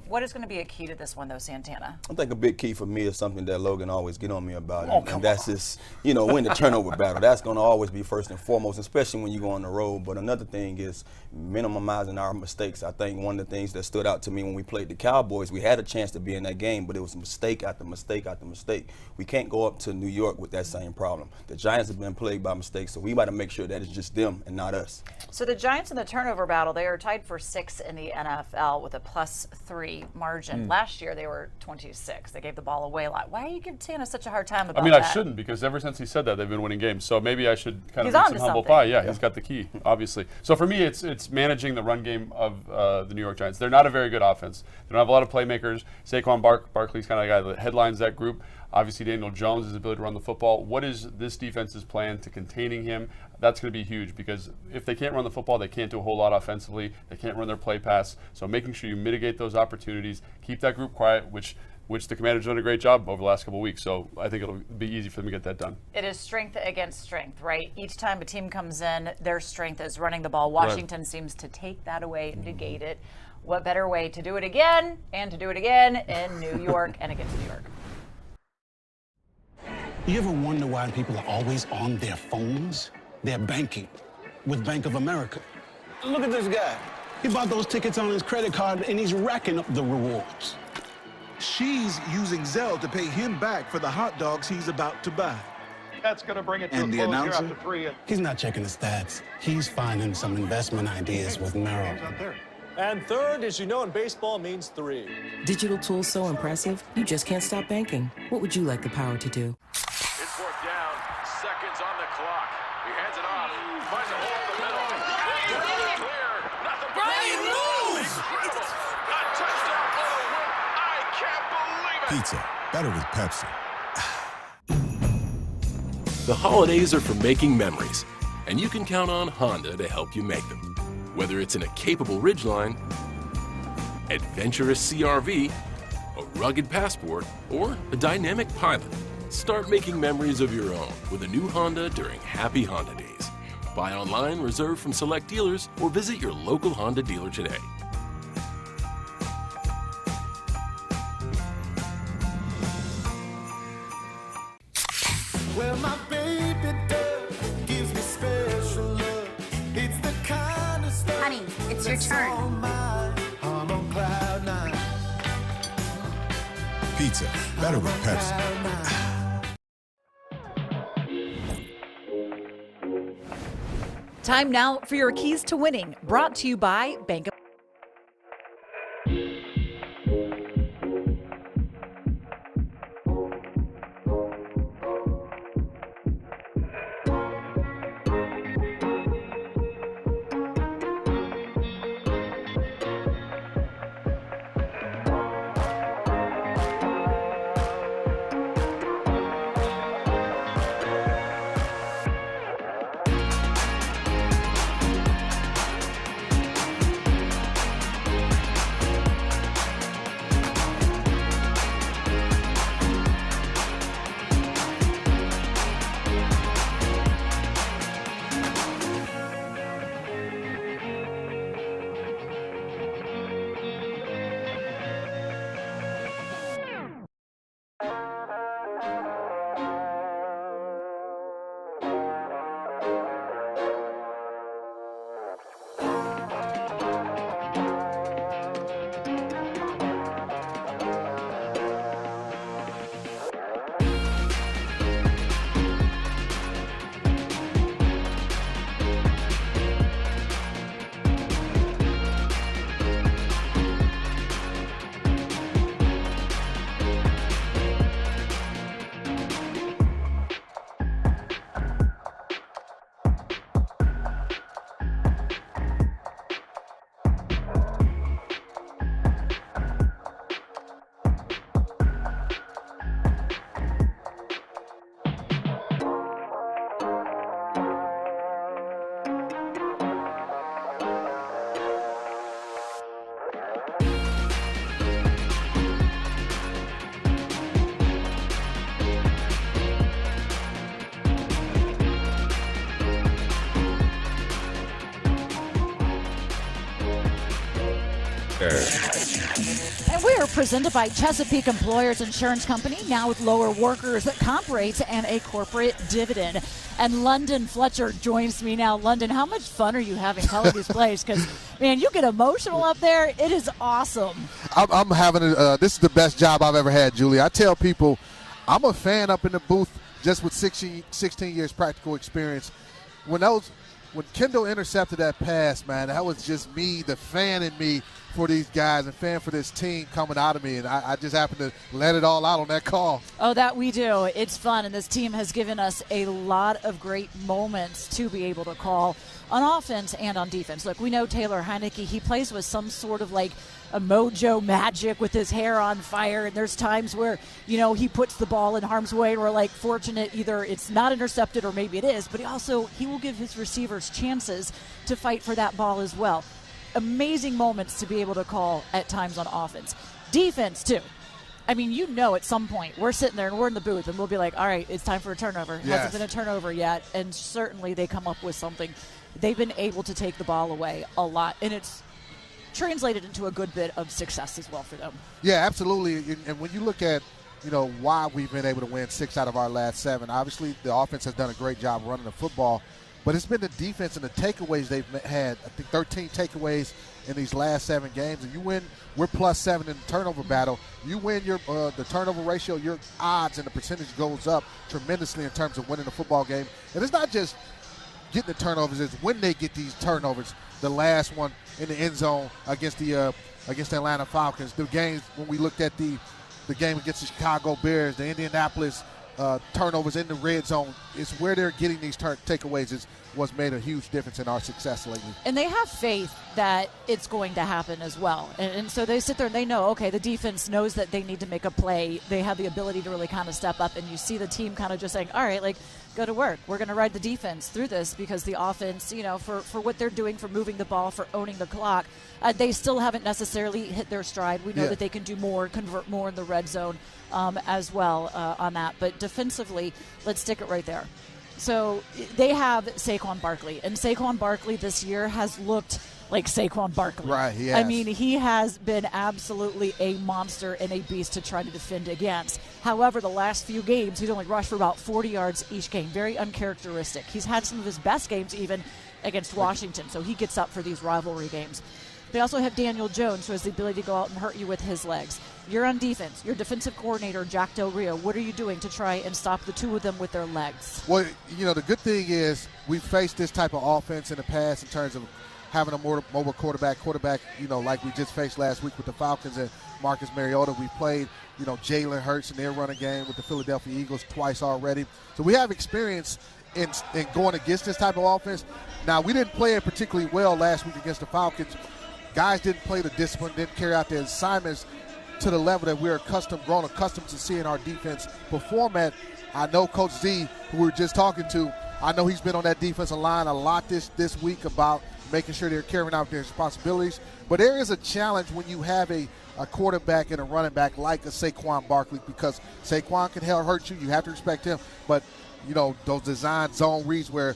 What is going to be a key to this one, though, Santana? I think a big key for me is something that Logan always get on me about, and that's this, you know, win the turnover battle. That's going to always be first and foremost, especially when you go on the road. But another thing is minimizing our mistakes. I think one of the things that stood out to me when we played the Cowboys, we had a chance to be in that game, but it was mistake after mistake after mistake. We can't go up to New York with that same problem. The Giants have been plagued by mistakes, so we got to make sure that it's just them and not us. So the Giants in the turnover battle, they are tied for 6th in the NFL with a +3 margin. Last year they were 26. They gave the ball away a lot. Why are you giving Santa such a hard time about that? I mean, I shouldn't, because ever since he said that, they've been winning games. So maybe I should kind of eat some humble pie. Yeah, he's got the key, obviously. So for me, it's managing the run game of the New York Giants. They're not a very good offense. They don't have a lot of playmakers. Saquon Barkley's kind of the guy that headlines that group. Obviously, Daniel Jones' ability to run the football. What is this defense's plan to containing him? That's going to be huge, because if they can't run the football, they can't do a whole lot offensively. They can't run their play pass. So making sure you mitigate those opportunities, keep that group quiet, which the Commanders have done a great job over the last couple of weeks. So I think it'll be easy for them to get that done. It is strength against strength, right? Each time a team comes in, their strength is running the ball. Washington seems to take that away and negate it. What better way to do it again and to do it again in New York and against New York? You ever wonder why people are always on their phones? They're banking with Bank of America. Look at this guy. He bought those tickets on his credit card and he's racking up the rewards. She's using Zelle to pay him back for the hot dogs he's about to buy. That's going to bring it to And a the close here announcer? after 3. He's not checking the stats. He's finding some investment ideas with Merrill. And third, as you know, in baseball means 3. Digital tools so impressive, you just can't stop banking. What would you like the power to do? It's 4th down, seconds on the clock. He hands it off, finds a hole in the middle. Clear, nothing but Brian moves! A touchdown for the win. I can't believe it. Pizza, better with Pepsi. The holidays are for making memories, and you can count on Honda to help you make them. Whether it's in a capable Ridgeline, adventurous CRV, a rugged Passport, or a dynamic Pilot, start making memories of your own with a new Honda during Happy Honda Days. Buy online, reserve from select dealers, or visit your local Honda dealer today. Well, my baby doll gives me special love. It's the kind of stuff. Honey, it's your turn. I'm on cloud 9. Pizza, better with Pepsi. Time now for your keys to winning, brought to you by Bank of And we are presented by Chesapeake Employers Insurance Company, now with lower workers' comp rates and a corporate dividend. And London Fletcher joins me now. London, how much fun are you having calling these plays? Because, man, you get emotional up there. It is awesome. I'm having this is the best job I've ever had, Julie. I tell people I'm a fan up in the booth just with 16 years practical experience. When Kendall intercepted that pass, man, that was just me, the fan in me for these guys and fan for this team coming out of me, and I just happened to let it all out on that call. Oh, that we do. It's fun, and this team has given us a lot of great moments to be able to call on offense and on defense. Look, we know Taylor Heineke, he plays with some sort of like a mojo magic with his hair on fire, and there's times where, you know, he puts the ball in harm's way and we're like fortunate either it's not intercepted or maybe it is, but he will give his receivers chances to fight for that ball as well. Amazing moments to be able to call at times on offense. Defense, too. I mean, you know, at some point we're sitting there and we're in the booth and we'll be like, all right, it's time for a turnover. Yes. Hasn't been a turnover yet, and certainly they come up with something. They've been able to take the ball away a lot, and it's translated into a good bit of success as well for them. Yeah, absolutely. And when you look at, you know, why we've been able to win 6 out of our last 7, obviously the offense has done a great job running the football, but it's been the defense and the takeaways they've had. I think 13 takeaways in these last 7 games, and you win. We're +7 in the turnover battle. You win your the turnover ratio, your odds and the percentage goes up tremendously in terms of winning a football game. And it's not just getting the turnovers; it's when they get these turnovers. The last one in the end zone against the Atlanta Falcons. The games when we looked at the game against the Chicago Bears, the Indianapolis turnovers in the red zone, is where they're getting these takeaways is what's made a huge difference in our success lately. And they have faith that it's going to happen as well. And so they sit there and they know, okay, the defense knows that they need to make a play. They have the ability to really kind of step up, and you see the team kind of just saying, all right, like, go to work. We're going to ride the defense through this because the offense, you know, for what they're doing, for moving the ball, for owning the clock, they still haven't necessarily hit their stride. We know that they can do more, convert more in the red zone as well on that. But defensively, let's stick it right there. So they have Saquon Barkley, and Saquon Barkley this year has looked like Saquon Barkley. Right, he has. I mean, he has been absolutely a monster and a beast to try to defend against. However, the last few games, he's only rushed for about 40 yards each game. Very uncharacteristic. He's had some of his best games even against Washington, so he gets up for these rivalry games. They also have Daniel Jones, who has the ability to go out and hurt you with his legs. You're on defense. Your defensive coordinator, Jack Del Rio. What are you doing to try and stop the two of them with their legs? Well, the good thing is we've faced this type of offense in the past in terms of having a more mobile quarterback, like we just faced last week with the Falcons and Marcus Mariota. We played, Jalen Hurts in their running game with the Philadelphia Eagles twice already. So we have experience in going against this type of offense. Now, we didn't play it particularly well last week against the Falcons. Guys didn't play the discipline, didn't carry out their assignments to the level that we're grown accustomed to seeing our defense perform at. I know Coach Z, who we were just talking to, I know he's been on that defensive line a lot this week about making sure they're carrying out their responsibilities. But there is a challenge when you have a quarterback and a running back like a Saquon Barkley, because Saquon can hurt you. You have to respect him. But, those design zone reads where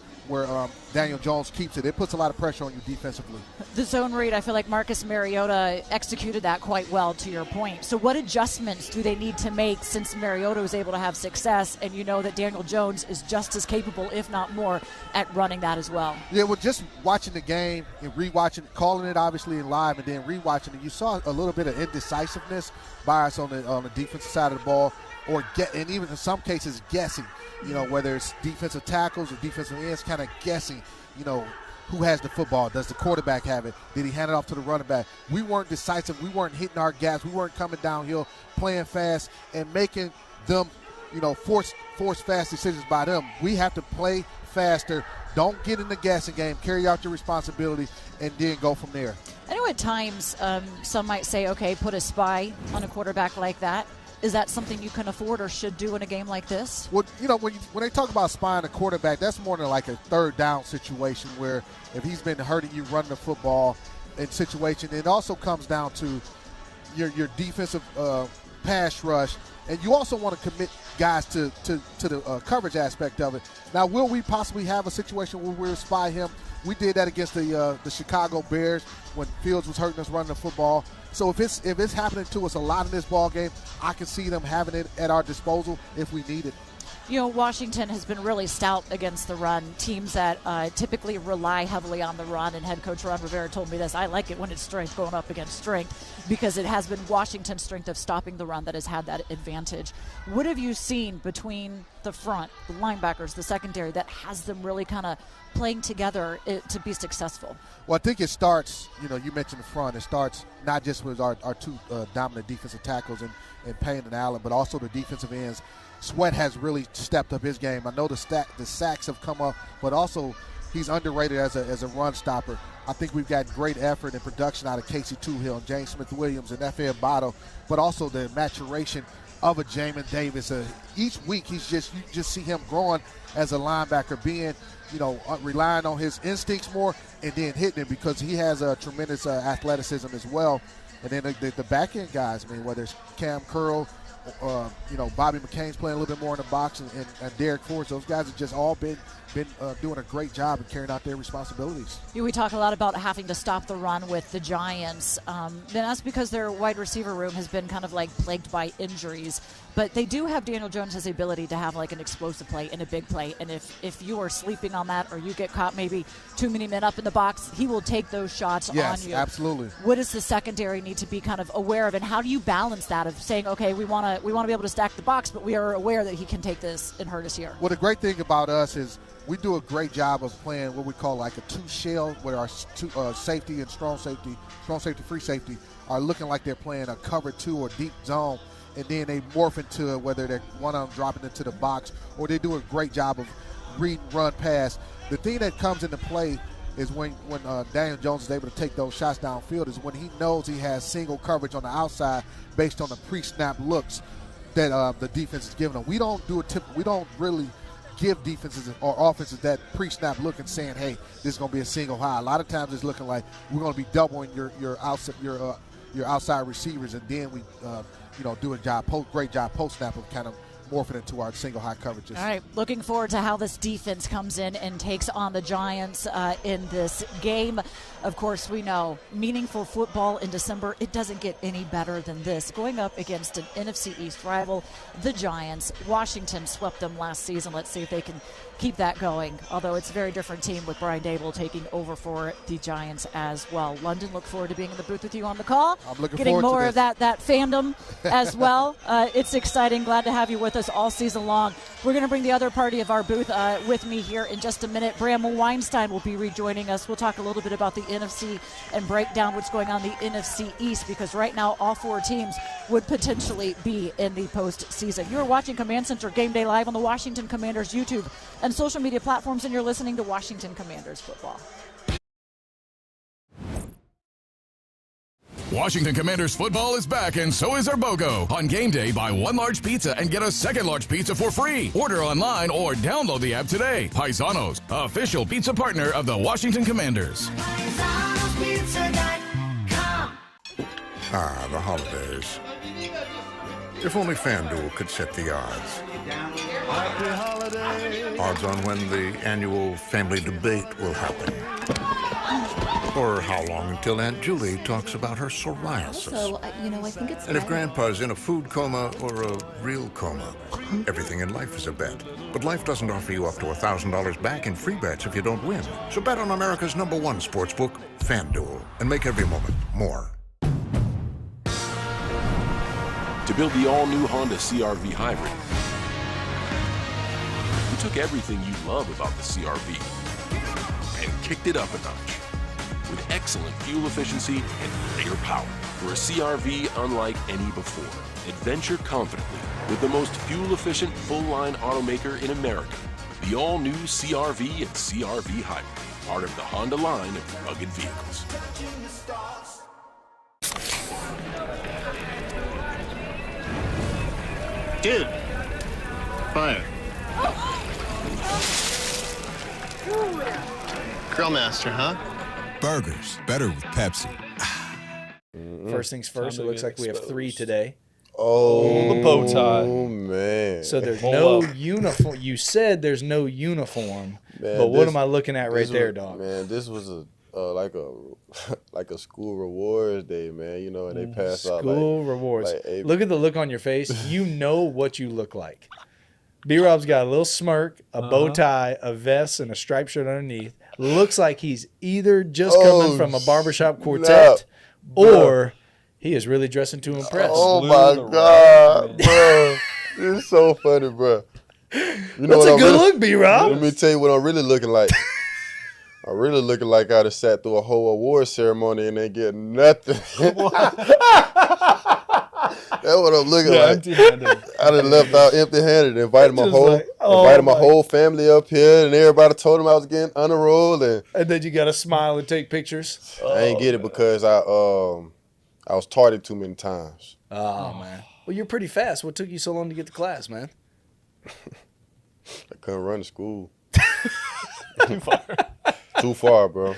Daniel Jones keeps it puts a lot of pressure on you defensively. The zone read, I feel like Marcus Mariota executed that quite well, to your point. So what adjustments do they need to make since Mariota was able to have success, and you know that Daniel Jones is just as capable, if not more, at running that as well? Yeah, well, just watching the game and rewatching, calling it obviously in live and then rewatching it, you saw a little bit of indecisiveness by us on the defensive side of the ball, and even in some cases guessing, whether it's defensive tackles or defensive ends, kind of guessing, who has the football? Does the quarterback have it? Did he hand it off to the running back? We weren't decisive. We weren't hitting our gas. We weren't coming downhill, playing fast, and making them, force fast decisions by them. We have to play faster. Don't get in the guessing game. Carry out your responsibility, and then go from there. I know at times some might say, okay, put a spy on a quarterback like that. Is that something you can afford or should do in a game like this? Well, when they talk about spying a quarterback, that's more than like a third down situation where if he's been hurting you running the football in situation, it also comes down to your defensive pass rush, and you also want to commit guys to the coverage aspect of it. Now, will we possibly have a situation where we'll spy him? We did that against the Chicago Bears when Fields was hurting us running the football. So if it's happening to us a lot in this ball game, I can see them having it at our disposal if we need it. Washington has been really stout against the run. Teams that typically rely heavily on the run, and head coach Ron Rivera told me this, I like it when it's strength going up against strength, because it has been Washington's strength of stopping the run that has had that advantage. What have you seen between the front, the linebackers, the secondary, that has them really kind of playing together to be successful? Well, I think it starts, you mentioned the front. It starts not just with our two dominant defensive tackles in Payne and Allen, but also the defensive ends. Sweat has really stepped up his game. I know the sacks have come up, but also he's underrated as a run stopper. I think we've got great effort and production out of Casey Toohill and James Smith-Williams and F.A. Botto, but also the maturation of a Jamin Davis. Each week you just see him growing as a linebacker, being, relying on his instincts more and then hitting it, because he has a tremendous athleticism as well. And then the back end guys, whether it's Cam Curl, Bobby McCain's playing a little bit more in the box, and Derek Forrest, those guys have just all been doing a great job of carrying out their responsibilities. We talk a lot about having to stop the run with the Giants. Then that's because their wide receiver room has been kind of like plagued by injuries. But they do have Daniel Jones' ability to have like an explosive play and a big play. And if you are sleeping on that, or you get caught maybe too many men up in the box, he will take those shots on you. Yes, absolutely. What does the secondary need to be kind of aware of, and how do you balance that of saying, okay, we want to be able to stack the box, but we are aware that he can take this and hurt us here? Well, the great thing about us is we do a great job of playing what we call like a two shell, where our safety and strong safety, free safety are looking like they're playing a cover two or deep zone, and then they morph into it, whether they're one of them dropping into the box, or they do a great job of read, run, pass. The thing that comes into play is when Daniel Jones is able to take those shots downfield, is when he knows he has single coverage on the outside based on the pre-snap looks that the defense is giving him. We don't really give defenses or offenses that pre-snap look and saying, hey, this is going to be a single high. A lot of times it's looking like we're going to be doubling your outside receivers, and then we do a great job post-snap of kind of morphing into our single high coverages. All right, looking forward to how this defense comes in and takes on the Giants in this game. Of course, we know meaningful football in December, it doesn't get any better than this. Going up against an NFC East rival, the Giants. Washington swept them last season. Let's see if they can keep that going, although it's a very different team with Brian Dable taking over for the Giants as well. London, look forward to being in the booth with you on the call. I'm looking getting forward to more this. of that fandom as well. It's exciting. Glad to have you with us all season long. We're going to bring the other party of our booth with me here in just a minute. Bramwell Weinstein will be rejoining us. We'll talk a little bit about the NFC and break down what's going on in the NFC East, because right now all 4 teams would potentially be in the postseason. You're watching Command Center Game Day live on the Washington Commanders YouTube and social media platforms, and you're listening to Washington Commanders football. Washington Commanders football is back, and so is our BOGO. On game day, buy 1 large pizza and get a second large pizza for free. Order online or download the app today. Paisanos, official pizza partner of the Washington Commanders. Ah, the holidays. If only FanDuel could set the odds. Odds on when the annual family debate will happen. Or how long until Aunt Julie talks about her psoriasis. So, I think it's... And if Grandpa's in a food coma or a real coma. Everything in life is a bet. But life doesn't offer you up to $1,000 back in free bets if you don't win. So bet on America's #1 sportsbook, FanDuel, and make every moment more. To build the all-new Honda CR-V Hybrid, we took everything you love about the CR-V and kicked it up a notch with excellent fuel efficiency and greater power. For a CR-V unlike any before, adventure confidently with the most fuel-efficient full-line automaker in America. The all-new CR-V and CR-V Hybrid, part of the Honda line of rugged vehicles. Dude, fire. Grill master, huh? Burgers, better with Pepsi. First things first, it looks like we have 3 today. Oh, the bow tie. Oh, man. So there's no uniform. You said there's no uniform, man, but what am I looking at right there, dog? Man, this was like a school rewards day, man. You know, and they pass out school rewards. Like look at the look on your face. You know what you look like. B-Rob's got a little smirk, a bow tie, a vest, and a striped shirt underneath. Looks like he's either just coming from a barbershop quartet or he is really dressing to impress. Oh, my God, bro. This is so funny, bro. You know That's a good look, B-Rob. Let me tell you what I'm really looking like. I'm really looking like I just sat through a whole award ceremony and ain't getting nothing. That's what I'm looking like. I done left out empty-handed. Invited my whole family up here, and everybody told them I was getting on the roll. And then you got to smile and take pictures. I ain't get it because I was tardy too many times. Oh man. Well, you're pretty fast. What took you so long to get to class, man? I couldn't run to school. Too far. Too far, bro.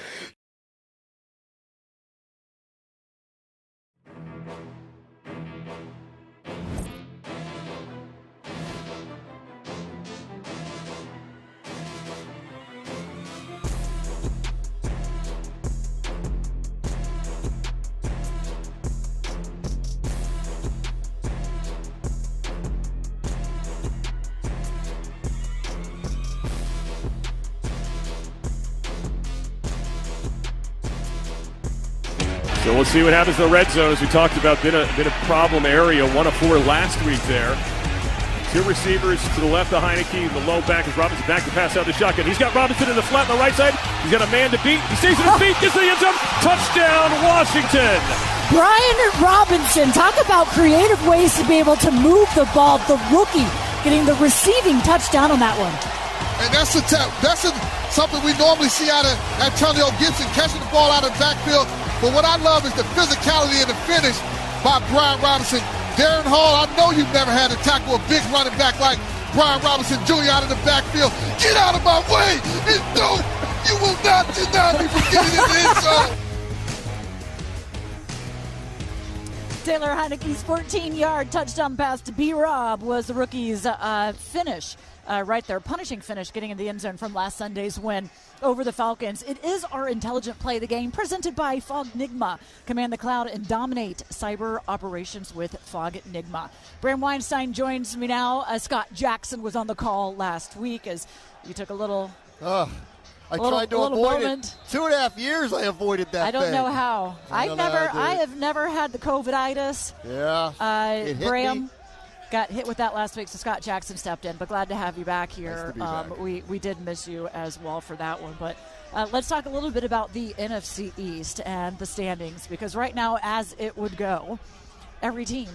So we'll see what happens in the red zone. As we talked about, been a problem area. 1 of 4 last week there. 2 receivers to the left of Heineke. The low back is Robinson back to pass out the shotgun. He's got Robinson in the flat on the right side. He's got a man to beat. He stays in his feet. Gets to the end zone. Touchdown, Washington. Brian Robinson, talk about creative ways to be able to move the ball. The rookie getting the receiving touchdown on that one. And that's something we normally see out of Antonio Gibson, catching the ball out of the backfield. But what I love is the physicality and the finish by Brian Robinson. Darren Hall, I know you've never had to tackle a big running back like Brian Robinson Jr. out of the backfield. Get out of my way! And no, you will not deny me from getting in the end zone. Taylor Heineke's 14-yard touchdown pass to B-Rob was the rookie's finish. Right there, punishing finish, getting in the end zone from last Sunday's win over the Falcons. It is our intelligent play of the game, presented by Fognigma. Command the cloud and dominate cyber operations with Fognigma. Bram Weinstein joins me now. Scott Jackson was on the call last week as You took a little. I tried to avoid it. 2.5 years I avoided that. I don't know how. I have never had the COVID-itis. Yeah. It hit Graham me. got hit with that last week, so Scott Jackson stepped in. But glad to have you back here. Nice to be back. We did miss you as well for that one. But let's talk a little bit about the NFC East and the standings, because right now, as it would go, every team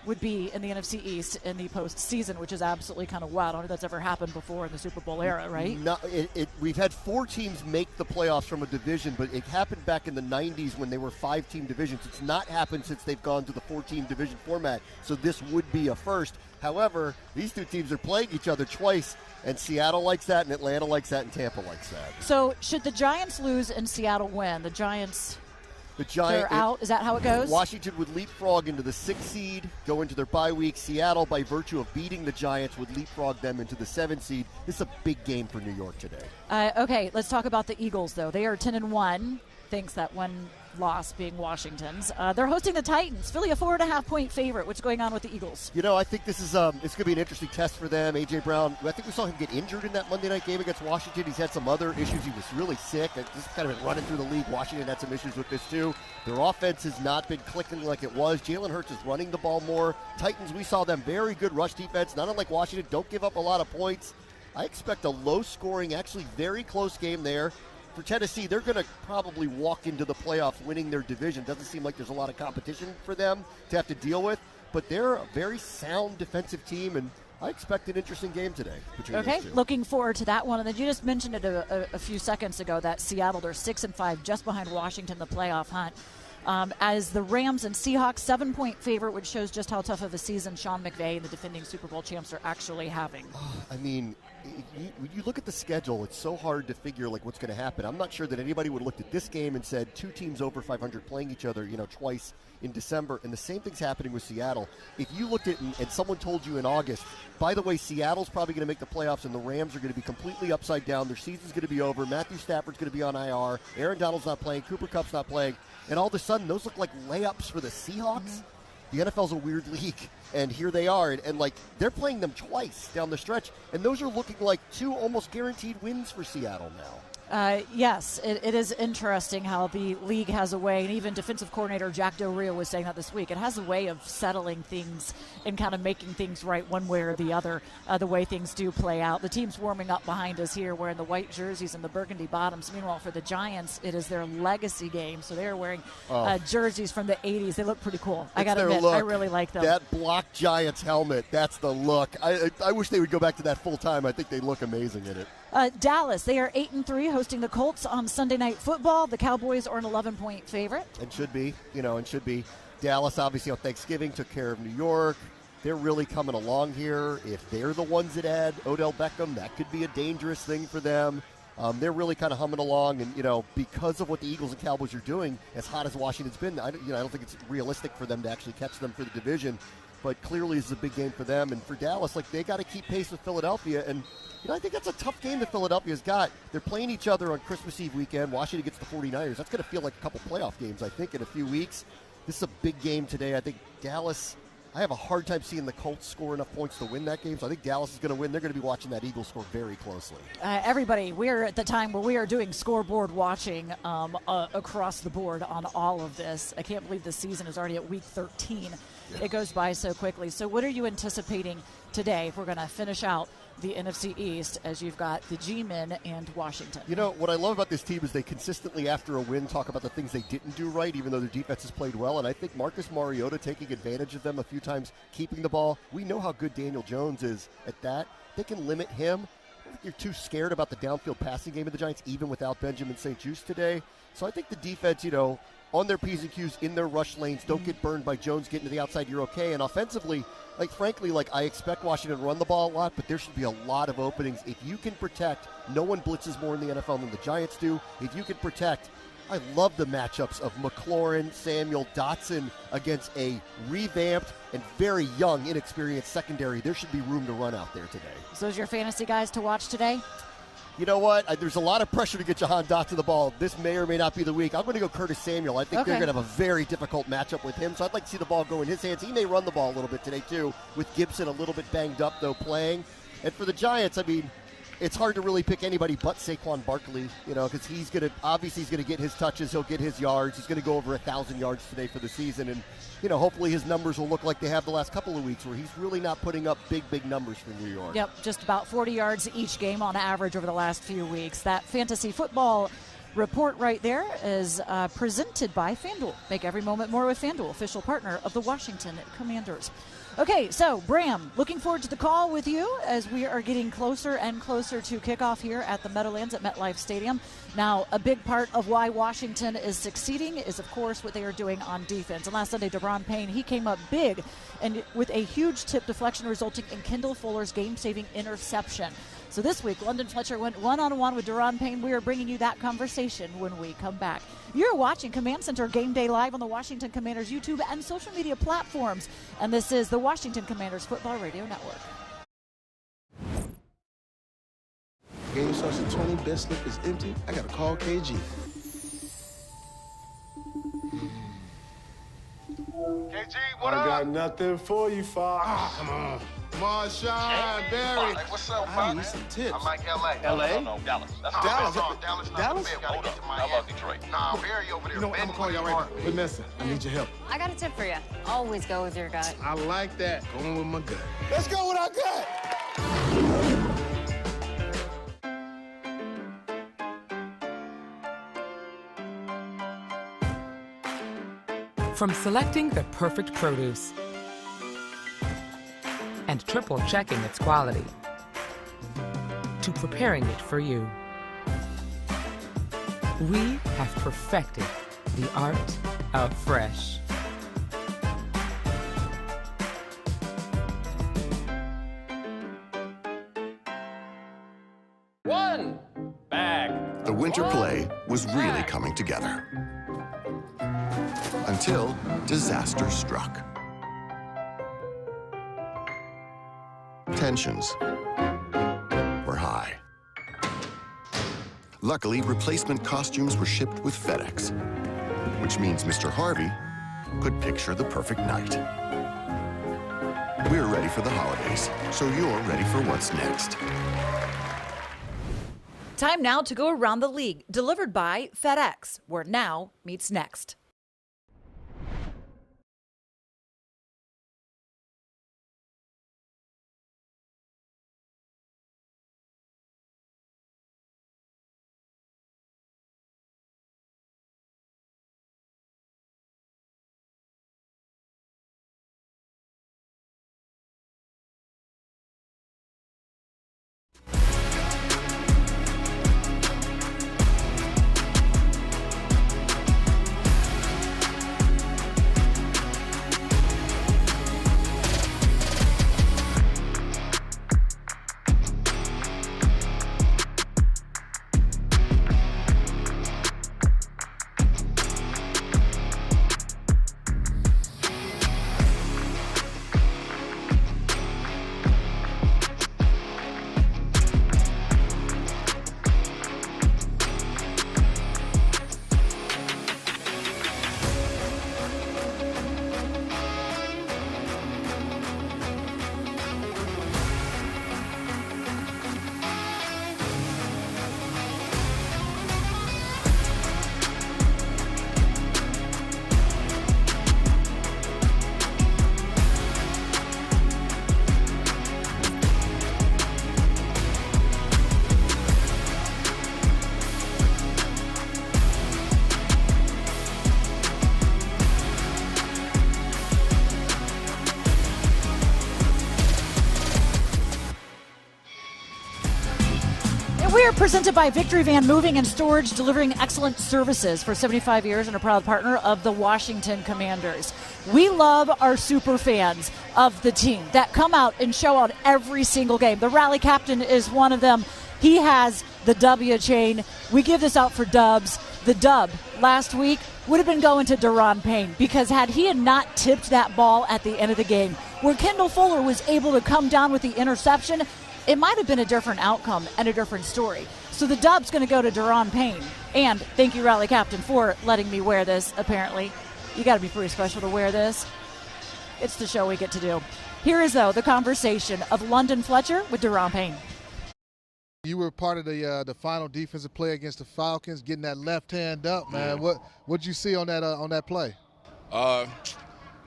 would be in the NFC East in the postseason, which is absolutely kind of wild. I don't know if that's ever happened before in the Super Bowl era, right? No, we've had 4 teams make the playoffs from a division, but it happened back in the 90s when they were 5-team divisions. It's not happened since they've gone to the 4-team division format, so this would be a first. However, these 2 teams are playing each other twice, and Seattle likes that, and Atlanta likes that, and Tampa likes that. So should the Giants lose and Seattle win, the Giants... They're out. Is that how it goes? Washington would leapfrog into the 6th seed, go into their bye week. Seattle, by virtue of beating the Giants, would leapfrog them into the 7th seed. This is a big game for New York today. Okay, let's talk about the Eagles, though. They are 10-1. Thanks that one loss being Washington's. They're hosting the Titans. Philly, a 4.5-point favorite. What's going on with the Eagles? You know, I think this is it's going to be an interesting test for them. A.J. Brown, I think we saw him get injured in that Monday night game against Washington. He's had some other issues. He was really sick. It's just kind of been running through the league. Washington had some issues with this, too. Their offense has not been clicking like it was. Jalen Hurts is running the ball more. Titans, we saw them very good rush defense. Not unlike Washington, don't give up a lot of points. I expect a low-scoring, actually very close game there. For Tennessee, they're going to probably walk into the playoffs winning their division. Doesn't seem like there's a lot of competition for them to have to deal with, but they're a very sound defensive team, and I expect an interesting game today. Okay, looking forward to that one. And then you just mentioned it a few seconds ago that Seattle, they're 6-5, just behind Washington, the playoff hunt. As the Rams and Seahawks, 7-point favorite, which shows just how tough of a season Sean McVay and the defending Super Bowl champs are actually having. I mean, when you look at the schedule, it's so hard to figure like what's going to happen. I'm not sure that anybody would have looked at this game and said 2 teams over 500 playing each other, twice in December, and the same thing's happening with Seattle. If you looked at it and someone told you in August, by the way, Seattle's probably going to make the playoffs and the Rams are going to be completely upside down, their season's going to be over, Matthew Stafford's going to be on IR, Aaron Donald's not playing, Cooper Kupp's not playing, and all of a sudden those look like layups for the Seahawks. The NFL's a weird league, and here they are, and like they're playing them twice down the stretch, and those are looking like 2 almost guaranteed wins for Seattle now. Yes, it is interesting how the league has a way, and even defensive coordinator Jack Del Rio was saying that this week, it has a way of settling things and kind of making things right one way or the other, the way things do play out. The team's warming up behind us here wearing the white jerseys and the burgundy bottoms. Meanwhile, for the Giants, it is their legacy game, so they're wearing jerseys from the 80s. They look pretty cool. I got to admit, I really like them. That block Giants helmet, that's the look. I wish they would go back to that full time. I think they look amazing in it. Dallas, they are 8-3, hosting the Colts on Sunday Night Football. The Cowboys are an 11-point favorite. And should be, Dallas, obviously, on Thanksgiving, took care of New York. They're really coming along here. If they're the ones that add Odell Beckham, that could be a dangerous thing for them. They're really kind of humming along, and, because of what the Eagles and Cowboys are doing, as hot as Washington's been, I don't think it's realistic for them to actually catch them for the division. But clearly this is a big game for them. And for Dallas, they got to keep pace with Philadelphia. And, I think that's a tough game that Philadelphia's got. They're playing each other on Christmas Eve weekend. Washington gets the 49ers. That's going to feel like a couple playoff games, I think, in a few weeks. This is a big game today. I think Dallas, I have a hard time seeing the Colts score enough points to win that game. So I think Dallas is going to win. They're going to be watching that Eagles score very closely. Everybody, we're at the time where we are doing scoreboard watching across the board on all of this. I can't believe the season is already at week 13. Yeah. It goes by so quickly. So what are you anticipating today if we're going to finish out the NFC East as you've got the G-Men and Washington? What I love about this team is they consistently, after a win, talk about the things they didn't do right, even though their defense has played well. And I think Marcus Mariota taking advantage of them a few times, keeping the ball. We know how good Daniel Jones is at that. They can limit him. I don't think you're too scared about the downfield passing game of the Giants, even without Benjamin St. Juste today. So I think the defense, on their P's and Q's, in their rush lanes, don't get burned by Jones getting to the outside, you're okay. And offensively, frankly, I expect Washington to run the ball a lot, but there should be a lot of openings. If you can protect, no one blitzes more in the NFL than the Giants do. If you can protect, I love the matchups of McLaurin, Samuel, Dotson against a revamped and very young, inexperienced secondary. There should be room to run out there today. So is your fantasy guys to watch today? You know what? There's a lot of pressure to get Jahan Dotson the ball. This may or may not be the week. I'm going to go Curtis Samuel. I think they're going to have a very difficult matchup with him, so I'd like to see the ball go in his hands. He may run the ball a little bit today, too, with Gibson a little bit banged up, though, playing. And for the Giants, it's hard to really pick anybody but Saquon Barkley, because he's going to get his touches, he'll get his yards, he's going to go over 1,000 yards today for the season, and hopefully his numbers will look like they have the last couple of weeks where he's really not putting up big numbers for New York. Yep, just about 40 yards each game on average over the last few weeks. That fantasy football report right there is presented by FanDuel. Make every moment more with FanDuel, official partner of the Washington Commanders. Okay, so Bram, looking forward to the call with you as we are getting closer and closer to kickoff here at the Meadowlands at MetLife Stadium. Now, a big part of why Washington is succeeding is, of course, what they are doing on defense. And last Sunday, Duron Payne, he came up big and with a huge tip deflection resulting in Kendall Fuller's game-saving interception. So this week, London Fletcher went one-on-one with Duron Payne. We are bringing you that conversation when we come back. You're watching Command Center Game Day live on the Washington Commanders YouTube and social media platforms. And this is the Washington Commanders Football Radio Network. Game starts at 20, bet slip is empty. I got to call KG. KG, what I up? got nothing for you, Fox. Oh, come on. Marshawn, Barry. Hey, what's up, I need some tips. I'm like L.A. L.A.? No, Dallas. That's Dallas? Dallas, not Dallas? the gotta get to Miami. How about Detroit? Nah, Barry over there. I'm going to call y'all right now. Vanessa, I need your help. I got a tip for you. Always go with your gut. I like that. Going with my gut. Let's go with our gut. From selecting the perfect produce and triple checking its quality to preparing it for you, we have perfected the art of fresh. One bag. The winter play was really coming together. Until disaster struck. Tensions were high. Luckily, replacement costumes were shipped with FedEx, which means Mr. Harvey could picture the perfect night. We're ready for the holidays, so you're ready for what's next. Time now to go around the league, delivered by FedEx, where now meets next. We are presented by Victory Van Moving and Storage, delivering excellent services for 75 years and a proud partner of the Washington Commanders. We love our super fans of the team that come out and show out every single game. The rally captain is one of them. He has the W chain. We give this out for dubs. The dub last week would have been going to Duron Payne, because had he not tipped that ball at the end of the game, where Kendall Fuller was able to come down with the interception, it might have been a different outcome and a different story. So the dub's going to go to Duron Payne. And thank you, Rally Captain, for letting me wear this, apparently. You got to be pretty special to wear this. It's the show we get to do. Here is, though, the conversation of London Fletcher with Duron Payne. You were part of the final defensive play against the Falcons, getting that left hand up, man. Yeah. What'd you see on that play? I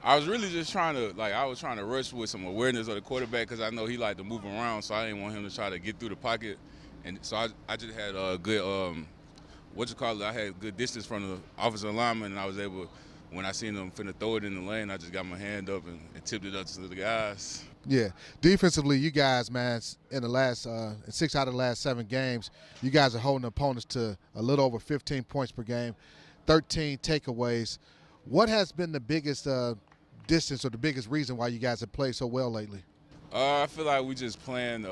was really just trying to rush with some awareness of the quarterback because I know he liked to move around, so I didn't want him to try to get through the pocket. And so I just had a good, I had good distance from the offensive lineman, and I was able, when I seen him finna throw it in the lane, I just got my hand up and tipped it up to the guys. Yeah, defensively, you guys, man, in the last 6 out of the last 7 games, you guys are holding opponents to a little over 15 points per game, 13 takeaways. What has been the biggest distance or the biggest reason why you guys have played so well lately? I feel like we just playing,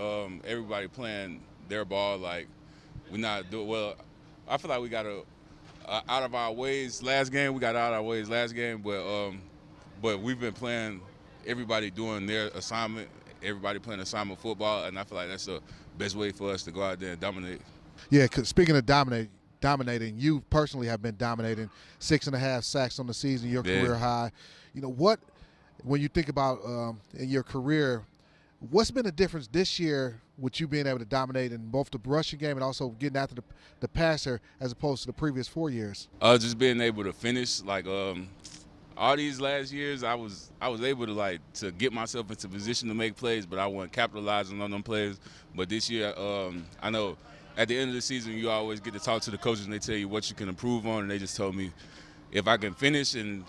everybody playing their ball. Like, we not do well. I feel like we got out of our ways last game. We got out of our ways last game, but we've been playing. Everybody doing their assignment, everybody playing assignment football, and I feel like that's the best way for us to go out there and dominate. Yeah, 'cause speaking of dominating, you personally have been dominating, 6.5 sacks on the season, your career high. You know, when you think about in your career, what's been the difference this year with you being able to dominate in both the rushing game and also getting after the passer as opposed to the previous 4 years? Just being able to finish, like all these last years, I was able to get myself into position to make plays, but I wasn't capitalizing on them plays. But this year, I know at the end of the season, you always get to talk to the coaches and they tell you what you can improve on. And they just told me if I can finish and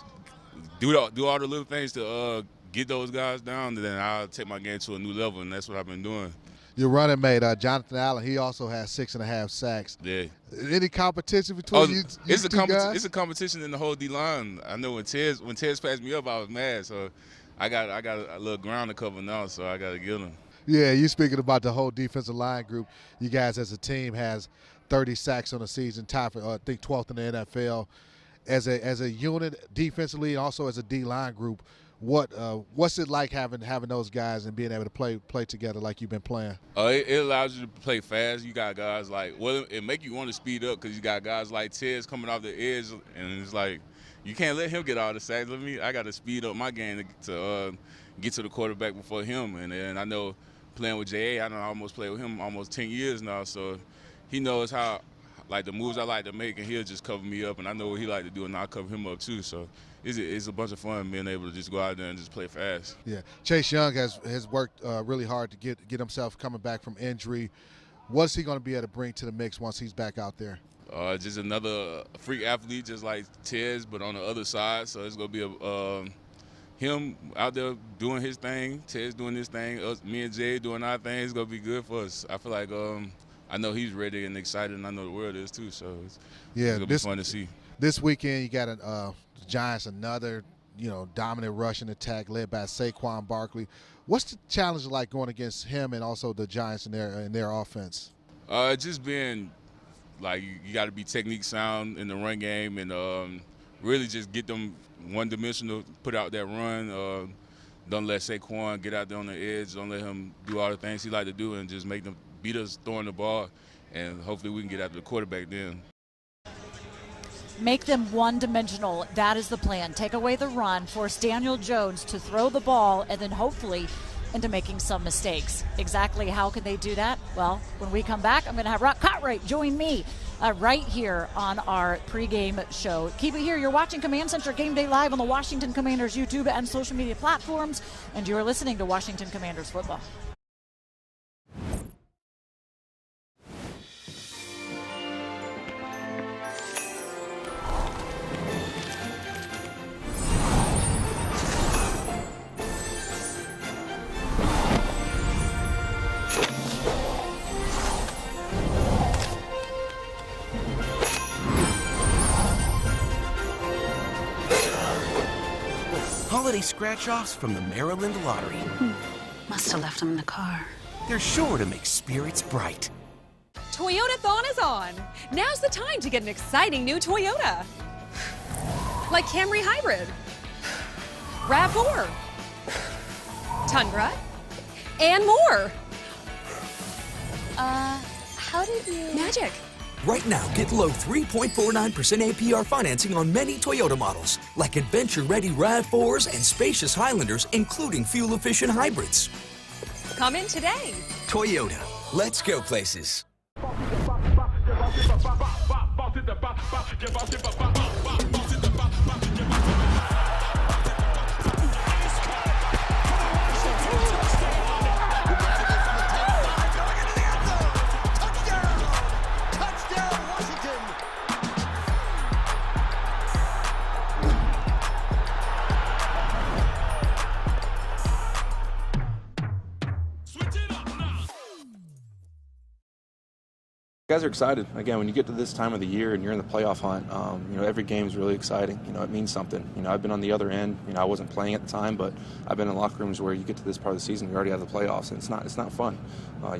do all the little things to get those guys down, then I'll take my game to a new level, and that's what I've been doing. Your running mate, Jonathan Allen, he also has 6.5 sacks. Yeah. Any competition between you it's two guys? It's a competition in the whole D-line. I know when Tez passed me up, I was mad. So I got a little ground to cover now, so I got to get him. Yeah, you speaking about the whole defensive line group. You guys as a team has 30 sacks on the season, tied for I think 12th in the NFL. As a unit defensively and also as a D-line group, what's it like having those guys and being able to play together like you've been playing? It allows you to play fast. You got guys it make you want to speed up because you got guys like Tez coming off the edge, and it's like you can't let him get all the sacks. I got to speed up my game to get to the quarterback before him. And then I know playing with J.A., I almost played with him almost 10 years now, so he knows how the moves I like to make, and he'll just cover me up, and I know what he like to do, and I'll cover him up too. So it's a bunch of fun being able to just go out there and just play fast. Yeah, Chase Young has worked really hard to get himself coming back from injury. What's he going to be able to bring to the mix once he's back out there? Just another freak athlete, just like Tez, but on the other side. So it's going to be him out there doing his thing, Tez doing his thing, me and Jay doing our thing. It's going to be good for us. I feel like I know he's ready and excited, and I know the world is too. So it's going to be fun to see. This weekend, you got the Giants, another dominant rushing attack led by Saquon Barkley. What's the challenge like going against him and also the Giants in their offense? Just being you got to be technique sound in the run game and really just get them one-dimensional, put out that run. Don't let Saquon get out there on the edge. Don't let him do all the things he like to do, and just make them beat us throwing the ball, and hopefully we can get after the quarterback then. Make them one-dimensional. That is the plan. Take away the run, force Daniel Jones to throw the ball, and then hopefully into making some mistakes. Exactly how can they do that? Well, when we come back, I'm going to have Cartwright join me right here on our pregame show. Keep it here. You're watching Command Center Game Day live on the Washington Commanders YouTube and social media platforms, and you're listening to Washington Commanders football. Holiday scratch-offs from the Maryland Lottery. Must have left them in the car. They're sure to make spirits bright. Toyota-thon is on. Now's the time to get an exciting new Toyota. Like Camry Hybrid, RAV4, Tundra, and more. How did you... Magic. Right now, get low 3.49% APR financing on many Toyota models, like adventure-ready RAV4s and spacious Highlanders, including fuel-efficient hybrids. Come in today. Toyota, Let's go places. Guys are excited. Again, when you get to this time of the year and you're in the playoff hunt, every game is really exciting. It means something. I've been on the other end. I wasn't playing at the time, but I've been in locker rooms where you get to this part of the season, you're already out of the playoffs, and it's not fun.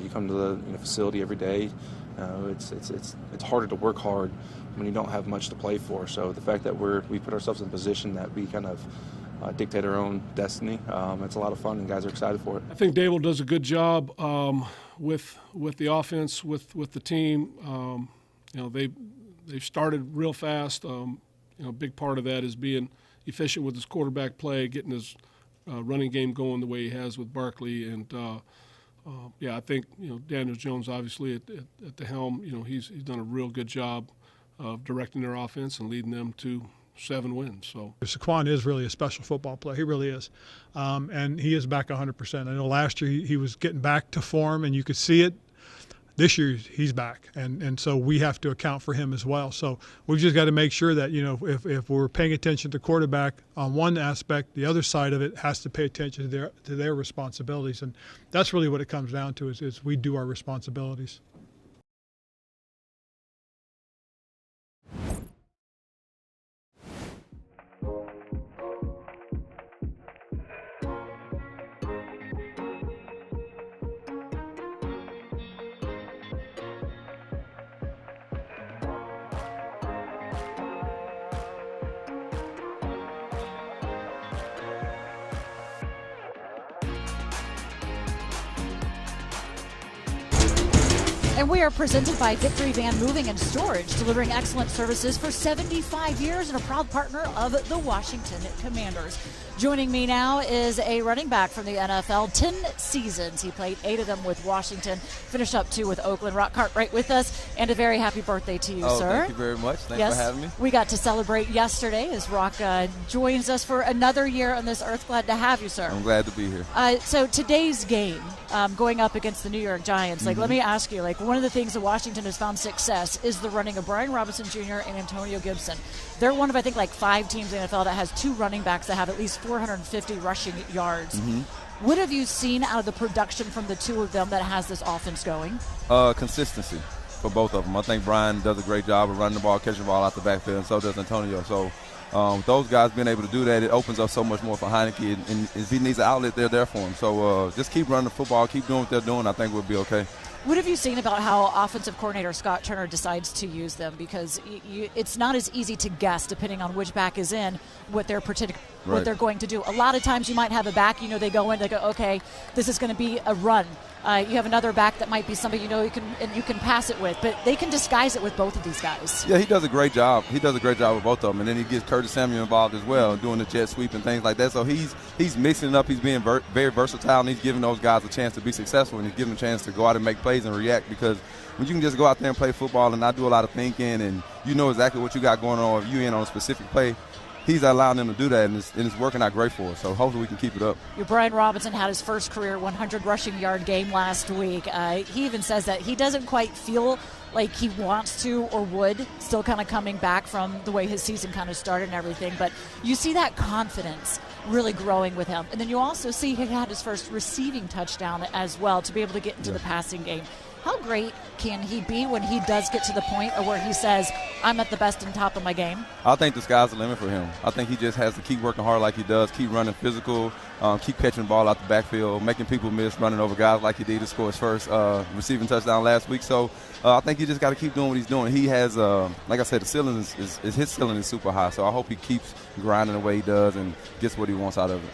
You come to the facility every day. It's harder to work hard when you don't have much to play for. So the fact that we put ourselves in a position that we kind of dictate our own destiny, it's a lot of fun, and guys are excited for it. I think Dable does a good job with the offense, with the team. They've started real fast. A big part of that is being efficient with his quarterback play, getting his running game going the way he has with Barkley. And I think Daniel Jones obviously at the helm. He's done a real good job of directing their offense and leading them to 7 wins. So Saquon is really a special football player. He really is. And he is back 100%. I know last year he was getting back to form, and you could see it. This year he's back, and so we have to account for him as well. So we've just got to make sure that, if we're paying attention to quarterback on one aspect, the other side of it has to pay attention to their responsibilities. And that's really what it comes down to is we do our responsibilities. And we are presented by Victory Van Moving and Storage, delivering excellent services for 75 years and a proud partner of the Washington Commanders. Joining me now is a running back from the NFL, 10 seasons. He played 8 of them with Washington, finished up 2 with Oakland. Rock Cartwright with us, and a very happy birthday to you, sir. Thank you very much. Thanks for having me. We got to celebrate yesterday as Rock joins us for another year on this earth. Glad to have you, sir. I'm glad to be here. So today's game, going up against the New York Giants, let me ask you, one of the things that Washington has found success is the running of Brian Robinson Jr. and Antonio Gibson. They're one of, I think, 5 teams in the NFL that has 2 running backs that have at least 450 rushing yards. What have you seen out of the production from the 2 of them that has this offense going? Consistency for both of them. I think Brian does a great job of running the ball, catching the ball out the backfield, and so does Antonio. So with those guys being able to do that, it opens up so much more for Heineke, and if he needs an outlet, they're there for him. So just keep running the football, keep doing what they're doing. I think we'll be okay. What have you seen about how offensive coordinator Scott Turner decides to use them? Because it's not as easy to guess, depending on which back is in, what they're going to do. A lot of times you might have a back, they go in, they go, okay, this is going to be a run. You have another back that might be somebody you can pass it with, but they can disguise it with both of these guys. Yeah, he does a great job. He does a great job with both of them, and then he gets Curtis Samuel involved as well, doing the jet sweep and things like that. So he's mixing it up. He's being very versatile, and he's giving those guys a chance to be successful, and he's giving them a chance to go out and make plays and react, because when you can just go out there and play football and not do a lot of thinking, and you know exactly what you got going on, if you're in on a specific play, he's allowing them to do that, and it's working out great for us. So hopefully we can keep it up. Brian Robinson had his first career 100 rushing yard game last week. He even says that he doesn't quite feel like he wants to or would, still kind of coming back from the way his season kind of started and everything. But you see that confidence really growing with him. And then you also see he had his first receiving touchdown as well to be able to get into the passing game. How great can he be when he does get to the point where he says, I'm at the best and top of my game? I think the sky's the limit for him. I think he just has to keep working hard like he does, keep running physical, keep catching the ball out the backfield, making people miss, running over guys like he did to score his first receiving touchdown last week. So I think he just got to keep doing what he's doing. He has, like I said, the ceiling is his ceiling is super high. So I hope he keeps grinding the way he does and gets what he wants out of it.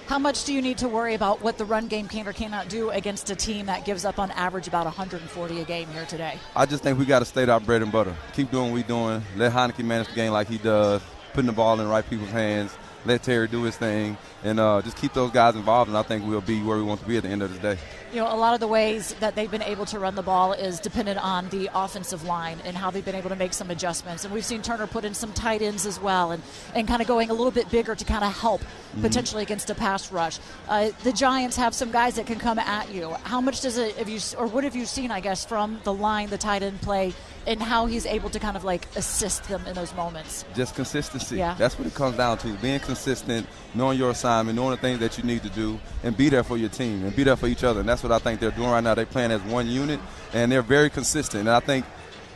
How much do you need to worry about what the run game can or cannot do against a team that gives up on average about 140 a game here today? I just think we got to stay to our bread and butter. Keep doing what we're doing. Let Heineke manage the game like he does, putting the ball in the right people's hands, let Terry do his thing, and just keep those guys involved, and I think we'll be where we want to be at the end of the day. You know, a lot of the ways that they've been able to run the ball is dependent on the offensive line and how they've been able to make some adjustments. And we've seen Turner put in some tight ends as well and kind of going a little bit bigger to kind of help potentially against a pass rush. The Giants have some guys that can come at you. How much does it, what have you seen, I guess, from the line, the tight end play, and how he's able to kind of like assist them in those moments? Just consistency. Yeah. That's what it comes down to, being consistent, knowing your assignment, knowing the things that you need to do, and be there for your team and be there for each other. And that's what I think they're doing right now. They're playing as one unit, and they're very consistent. And I think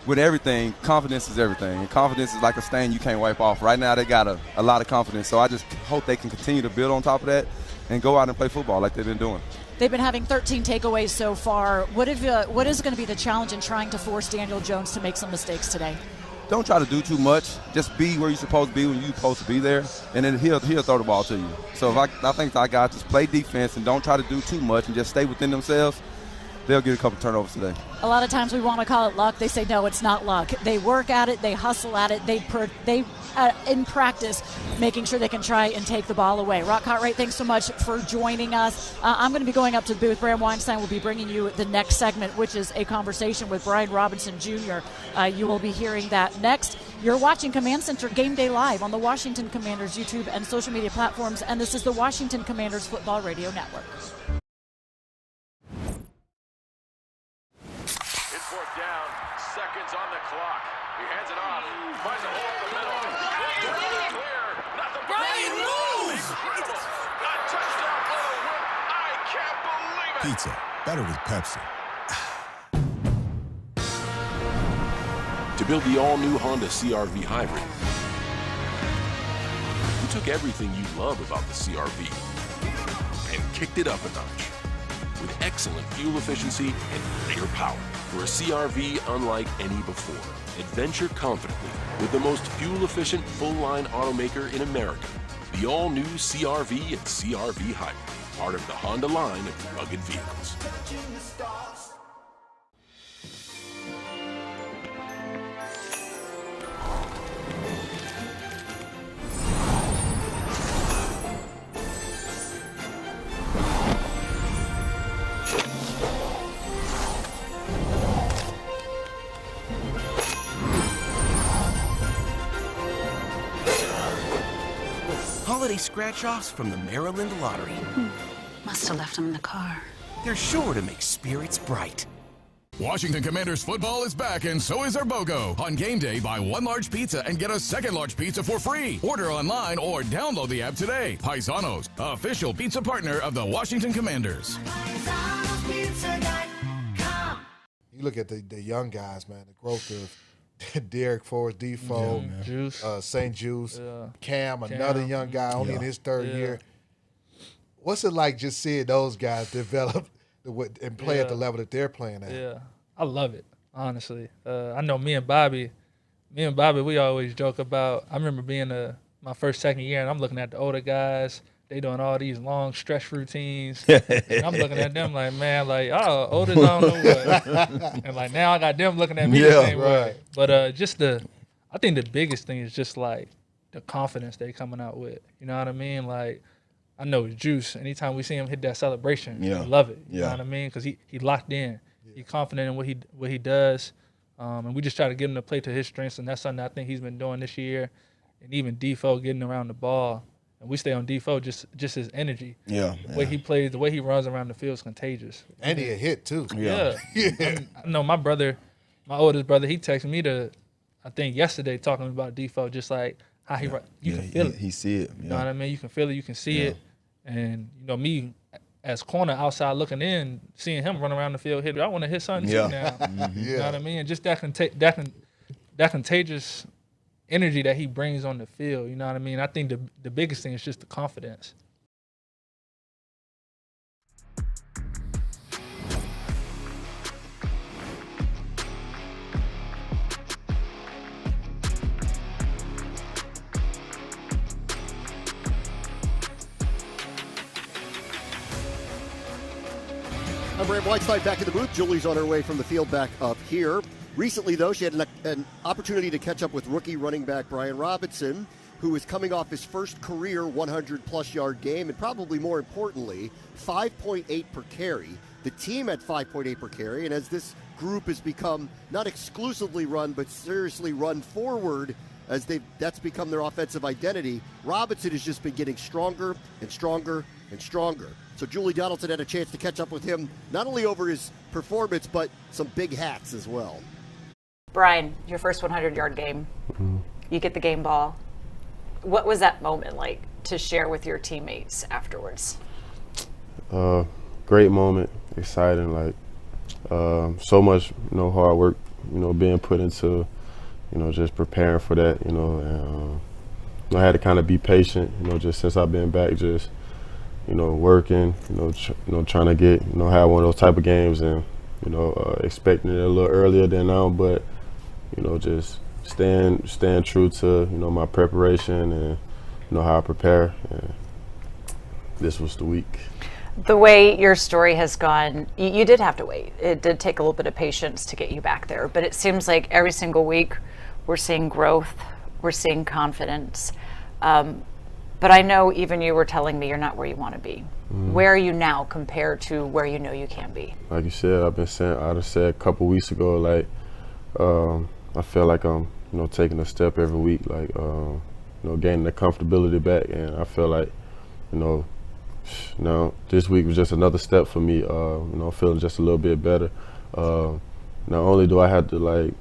with everything, confidence is everything. And confidence is like a stain you can't wipe off. Right now they got a lot of confidence. So I just hope they can continue to build on top of that and go out and play football like they've been doing. They've been having 13 takeaways so far. What is going to be the challenge in trying to force Daniel Jones to make some mistakes today? Don't try to do too much. Just be where you're supposed to be when you're supposed to be there, and then he'll throw the ball to you. So I think our guys just play defense and don't try to do too much and just stay within themselves. They'll get a couple turnovers today. A lot of times we want to call it luck. They say, no, it's not luck. They work at it. They hustle at it. They in practice, making sure they can try and take the ball away. Rock Cartwright, thanks so much for joining us. I'm going to be going up to the booth. Bram Weinstein will be bringing you the next segment, which is a conversation with Brian Robinson Jr. You will be hearing that next. You're watching Command Center Game Day Live on the Washington Commanders YouTube and social media platforms, and this is the Washington Commanders Football Radio Network. Seconds on the clock. He hands it off. Finds a hole in the middle. Clear. Nothing but Brian moves. A touchdown blow. I can't believe it. Pizza. Better with Pepsi. To build the all-new Honda CR-V Hybrid, we took everything you love about the CR-V and kicked it up a notch with excellent fuel efficiency and greater power. For a CR-V unlike any before. Adventure confidently with the most fuel-efficient full-line automaker in America. The all-new CR-V and CR-V Hybrid, part of the Honda line of rugged vehicles. Holiday scratch-offs from the Maryland Lottery. Must have left them in the car. They're sure to make spirits bright. Washington Commanders football is back, and so is our BOGO. On game day, buy one large pizza and get a second large pizza for free. Order online or download the app today. Paisanos, official pizza partner of the Washington Commanders. You look at the young guys, man, the growth of Derek Forrest, Defoe, St. Juice, Cam, another young guy only in his third year. What's it like just seeing those guys develop and play at the level that they're playing at? Yeah, I love it, honestly. I know me and Bobby, we always joke about, I remember being my second year, and I'm looking at the older guys. They doing all these long stretch routines. And I'm looking at them like, man, like, oh, oldest I don't know what. And like now I got them looking at me the same way. But I think the biggest thing is just like the confidence they coming out with. You know what I mean? Like, I know Juice, anytime we see him hit that celebration, I love it. You know what I mean? Because he locked in. He's confident in what he does. And we just try to get him to play to his strengths, and that's something I think he's been doing this year. And even Defoe getting around the ball. And we stay on Defoe, just his energy. The way he plays, the way he runs around the field is contagious. And he a hit, too. Yeah. I know my oldest brother, he texted me I think yesterday, talking about Defoe, just like how he you can feel it. He see it. You know what I mean? You can feel it, you can see it. And, you know, me as corner outside looking in, seeing him run around the field, I want to hit something too now. You know what I mean? And just that contagious energy that he brings on the field, you know what I mean? I think the biggest thing is just the confidence. I'm Bram Whiteside back in the booth. Julie's on her way from the field back up here. Recently, though, she had an opportunity to catch up with rookie running back Brian Robinson. who is coming off his first career 100-plus yard game, and probably more importantly, 5.8 per carry. The team had 5.8 per carry, and as this group has become not exclusively run, but seriously run forward, as that's become their offensive identity, Robinson has just been getting stronger and stronger and stronger. So Julie Donaldson had a chance to catch up with him, not only over his performance, but some big hats as well. Brian, your first 100-yard game, you get the game ball. What was that moment like to share with your teammates afterwards? Great moment, exciting, like so much, hard work, being put into, just preparing for that, and I had to kind of be patient, just since I've been back, just, working, trying to get, have one of those type of games, and, expecting it a little earlier than now, but, just staying true to, my preparation and, how I prepare, and this was the week. The way your story has gone, you did have to wait. It did take a little bit of patience to get you back there, but it seems like every single week we're seeing growth, we're seeing confidence. But I know even you were telling me you're not where you want to be. Where are you now compared to where you know you can be? Like you said, I just said a couple weeks ago, like, I feel like I'm, taking a step every week, like, gaining the comfortability back, and I feel like, now this week was just another step for me, feeling just a little bit better. Not only do I have to, like,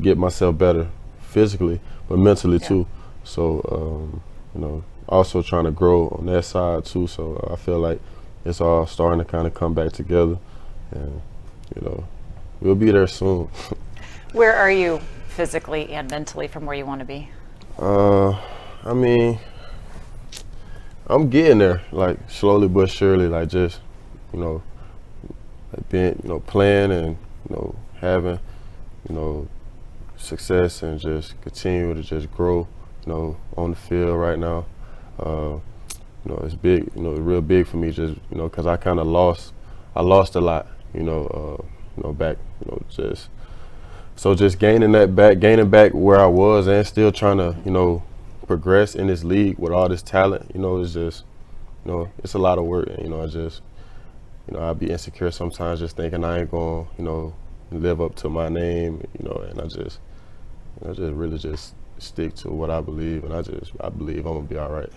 get myself better physically, but mentally too. So, also trying to grow on that side too. So I feel like it's all starting to kind of come back together, and, we'll be there soon. Where are you physically and mentally from where you want to be? I mean, I'm getting there, like, slowly but surely, like, just, like being, playing and, having, success, and just continue to just grow, on the field right now. It's big, real big for me, just, because I kind of lost a lot, back, just gaining back where I was, and still trying to, progress in this league with all this talent, it's just, it's a lot of work, and, I just, I'll be insecure sometimes, just thinking I ain't gonna, live up to my name, and I just really just stick to what I believe, and I believe I'm gonna be all right.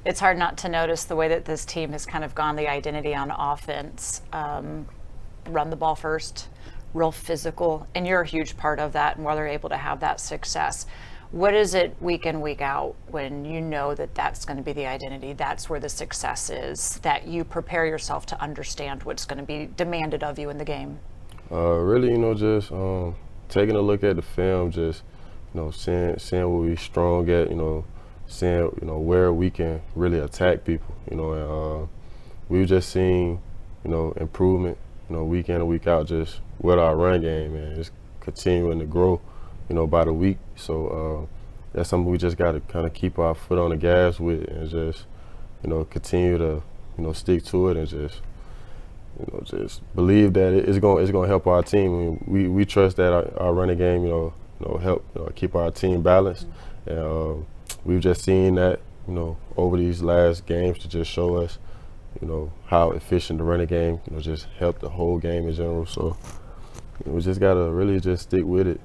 It's hard not to notice the way that this team has kind of gone the identity on offense, run the ball first, real physical, and you're a huge part of that, and where they're able to have that success. What is it week in, week out when you know that that's going to be the identity, that's where the success is, that you prepare yourself to understand what's going to be demanded of you in the game? Really, just taking a look at the film, just, seeing what we're strong at, seeing, where we can really attack people, and we've just seen, improvement, week in and week out, just with our run game, and it's continuing to grow, by the week. So that's something we just got to kind of keep our foot on the gas with, and just, continue to, stick to it, and just, just believe that it's going to help our team. I mean, we trust that our running game, help keep our team balanced, and we've just seen that, over these last games, to just show us, how efficient the running game, just help the whole game in general. So we just got to really just stick with it.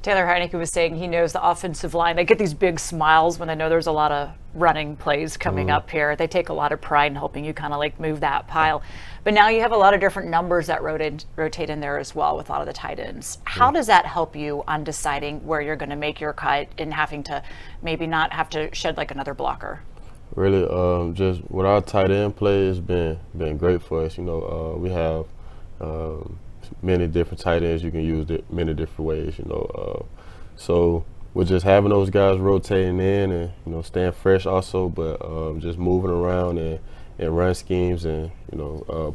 Taylor Heinicke was saying he knows the offensive line. They get these big smiles when they know there's a lot of running plays coming up here. They take a lot of pride in helping you kind of like move that pile. But now you have a lot of different numbers that rotate in there as well with a lot of the tight ends. How does that help you on deciding where you're going to make your cut and having to maybe not have to shed like another blocker? Really, just with our tight end play, it's been great for us. We have many different tight ends you can use many different ways, so we're just having those guys rotating in and staying fresh also, but just moving around and run schemes, and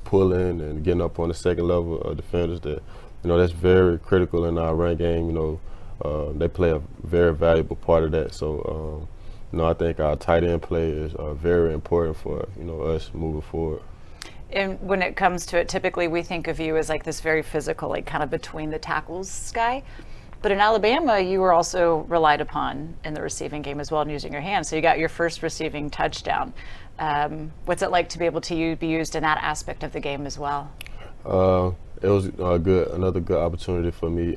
pulling and getting up on the second level of defenders, that that's very critical in our run game. They play a very valuable part of that. So I think our tight end play is very important for us moving forward. And when it comes to it, typically we think of you as like this very physical, like kind of between the tackles guy. But in Alabama, you were also relied upon in the receiving game as well and using your hands. So you got your first receiving touchdown. What's it like to be able to be used in that aspect of the game as well? It was another good opportunity for me,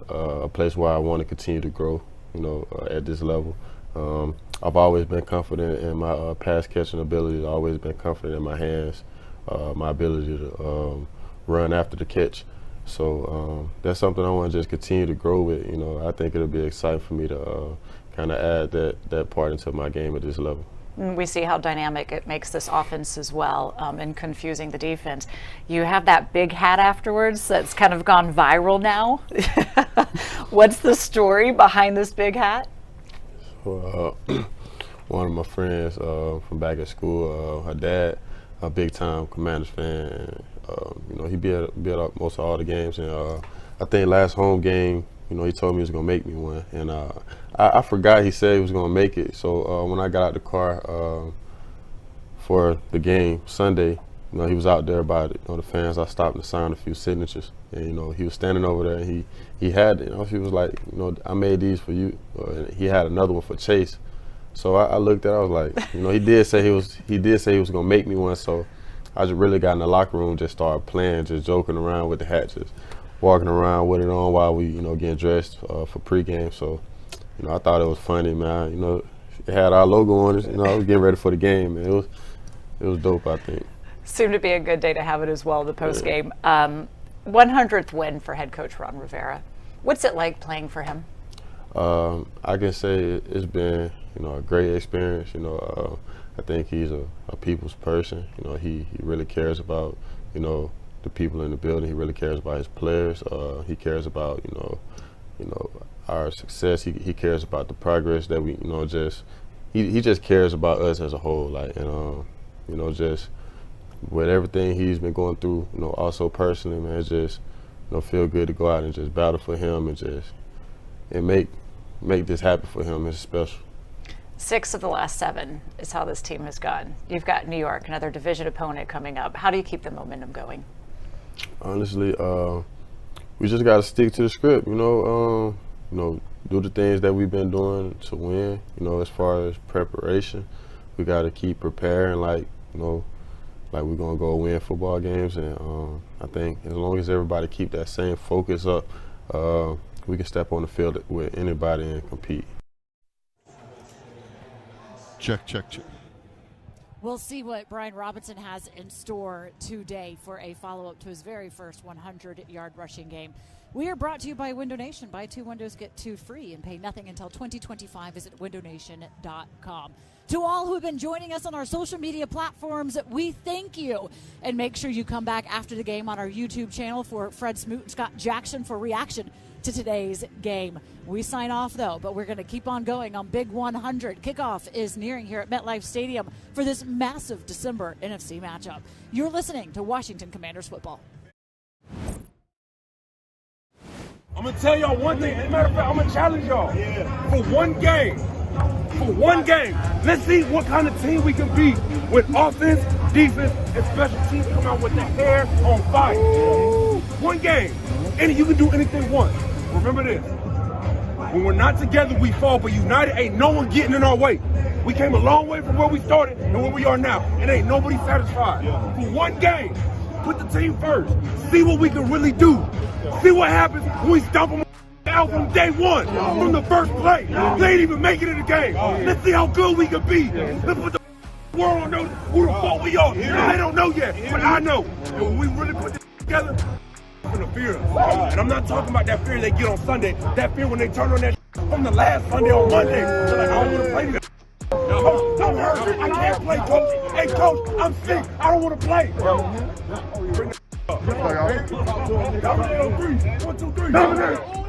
a place where I want to continue to grow, at this level. I've always been confident in my pass catching ability, always been confident in my hands, my ability to run after the catch. So that's something I want to just continue to grow with. I think it'll be exciting for me to kind of add that part into my game at this level. We see how dynamic it makes this offense as well, and confusing the defense. You have that big hat afterwards that's kind of gone viral now. What's the story behind this big hat? One of my friends from back at school, her dad, a big-time Commanders fan. He be at most of all the games, and I think last home game, he told me he was gonna make me one, and I forgot he said he was gonna make it. So when I got out the car for the game Sunday, he was out there by the fans. I stopped and signed a few signatures, and he was standing over there. And he had, he was like, I made these for you. He had another one for Chase. So I looked at it, I was like, he did say he was gonna make me one. So I just really got in the locker room, just started playing, just joking around with the hat, just walking around with it on while we, getting dressed for pregame. So, I thought it was funny, man. It had our logo on it. I was getting ready for the game, man. It was dope, I think. Seemed to be a good day to have it as well, the post game. 100th win for head coach Ron Rivera. What's it like playing for him? I can say it's been, a great experience. I think he's a people's person. He really cares about, the people in the building. He really cares about his players. He cares about, our success. He cares about the progress that we, he just cares about us as a whole. Just with everything he's been going through, also personally, man, it's just, feel good to go out and just battle for him and make this happen for him. It's special. 6 of the last 7 is how this team has gone. You've got New York, another division opponent coming up. How do you keep the momentum going? Honestly, we just got to stick to the script, do the things that we've been doing to win, as far as preparation. We got to keep preparing like we're going to go win football games. And I think as long as everybody keep that same focus up, we can step on the field with anybody and compete. Check. We'll see what Brian Robinson has in store today for a follow-up to his very first 100-yard rushing game. We are brought to you by Window Nation. Buy 2 windows, get 2 free, and pay nothing until 2025. Visit windownation.com. To all who have been joining us on our social media platforms, we thank you. And make sure you come back after the game on our YouTube channel for Fred Smoot and Scott Jackson for reaction to today's game. We sign off, though, but we're going to keep on going on Big 100. Kickoff is nearing here at MetLife Stadium for this massive December NFC matchup. You're listening to Washington Commanders football. I'm going to tell y'all one thing. As a matter of fact, I'm going to challenge y'all for one game. For one game. Let's see what kind of team we can be when offense, defense, and special teams come out with the hair on fire. One game. And you can do anything once. Remember this. When we're not together, we fall, but united, ain't no one getting in our way. We came a long way from where we started and where we are now. And ain't nobody satisfied. For one game, put the team first. See what we can really do. See what happens when we stomp them out from day one, from the first play. They ain't even make it in the game. Let's see how good we can be. Let's put the world on notice who the fuck we are. They don't know yet, but I know. And when we really put this together, the fear. And I'm not talking about that fear they get on Sunday. That fear when they turn on that from the last Sunday on Monday. They're like, I don't want to play this. Coach, I'm hurt. I can't play, coach. Hey, coach, I'm sick. I don't want to play. Bring that up. Dominate on 3. 1, 2, 3. Dominate.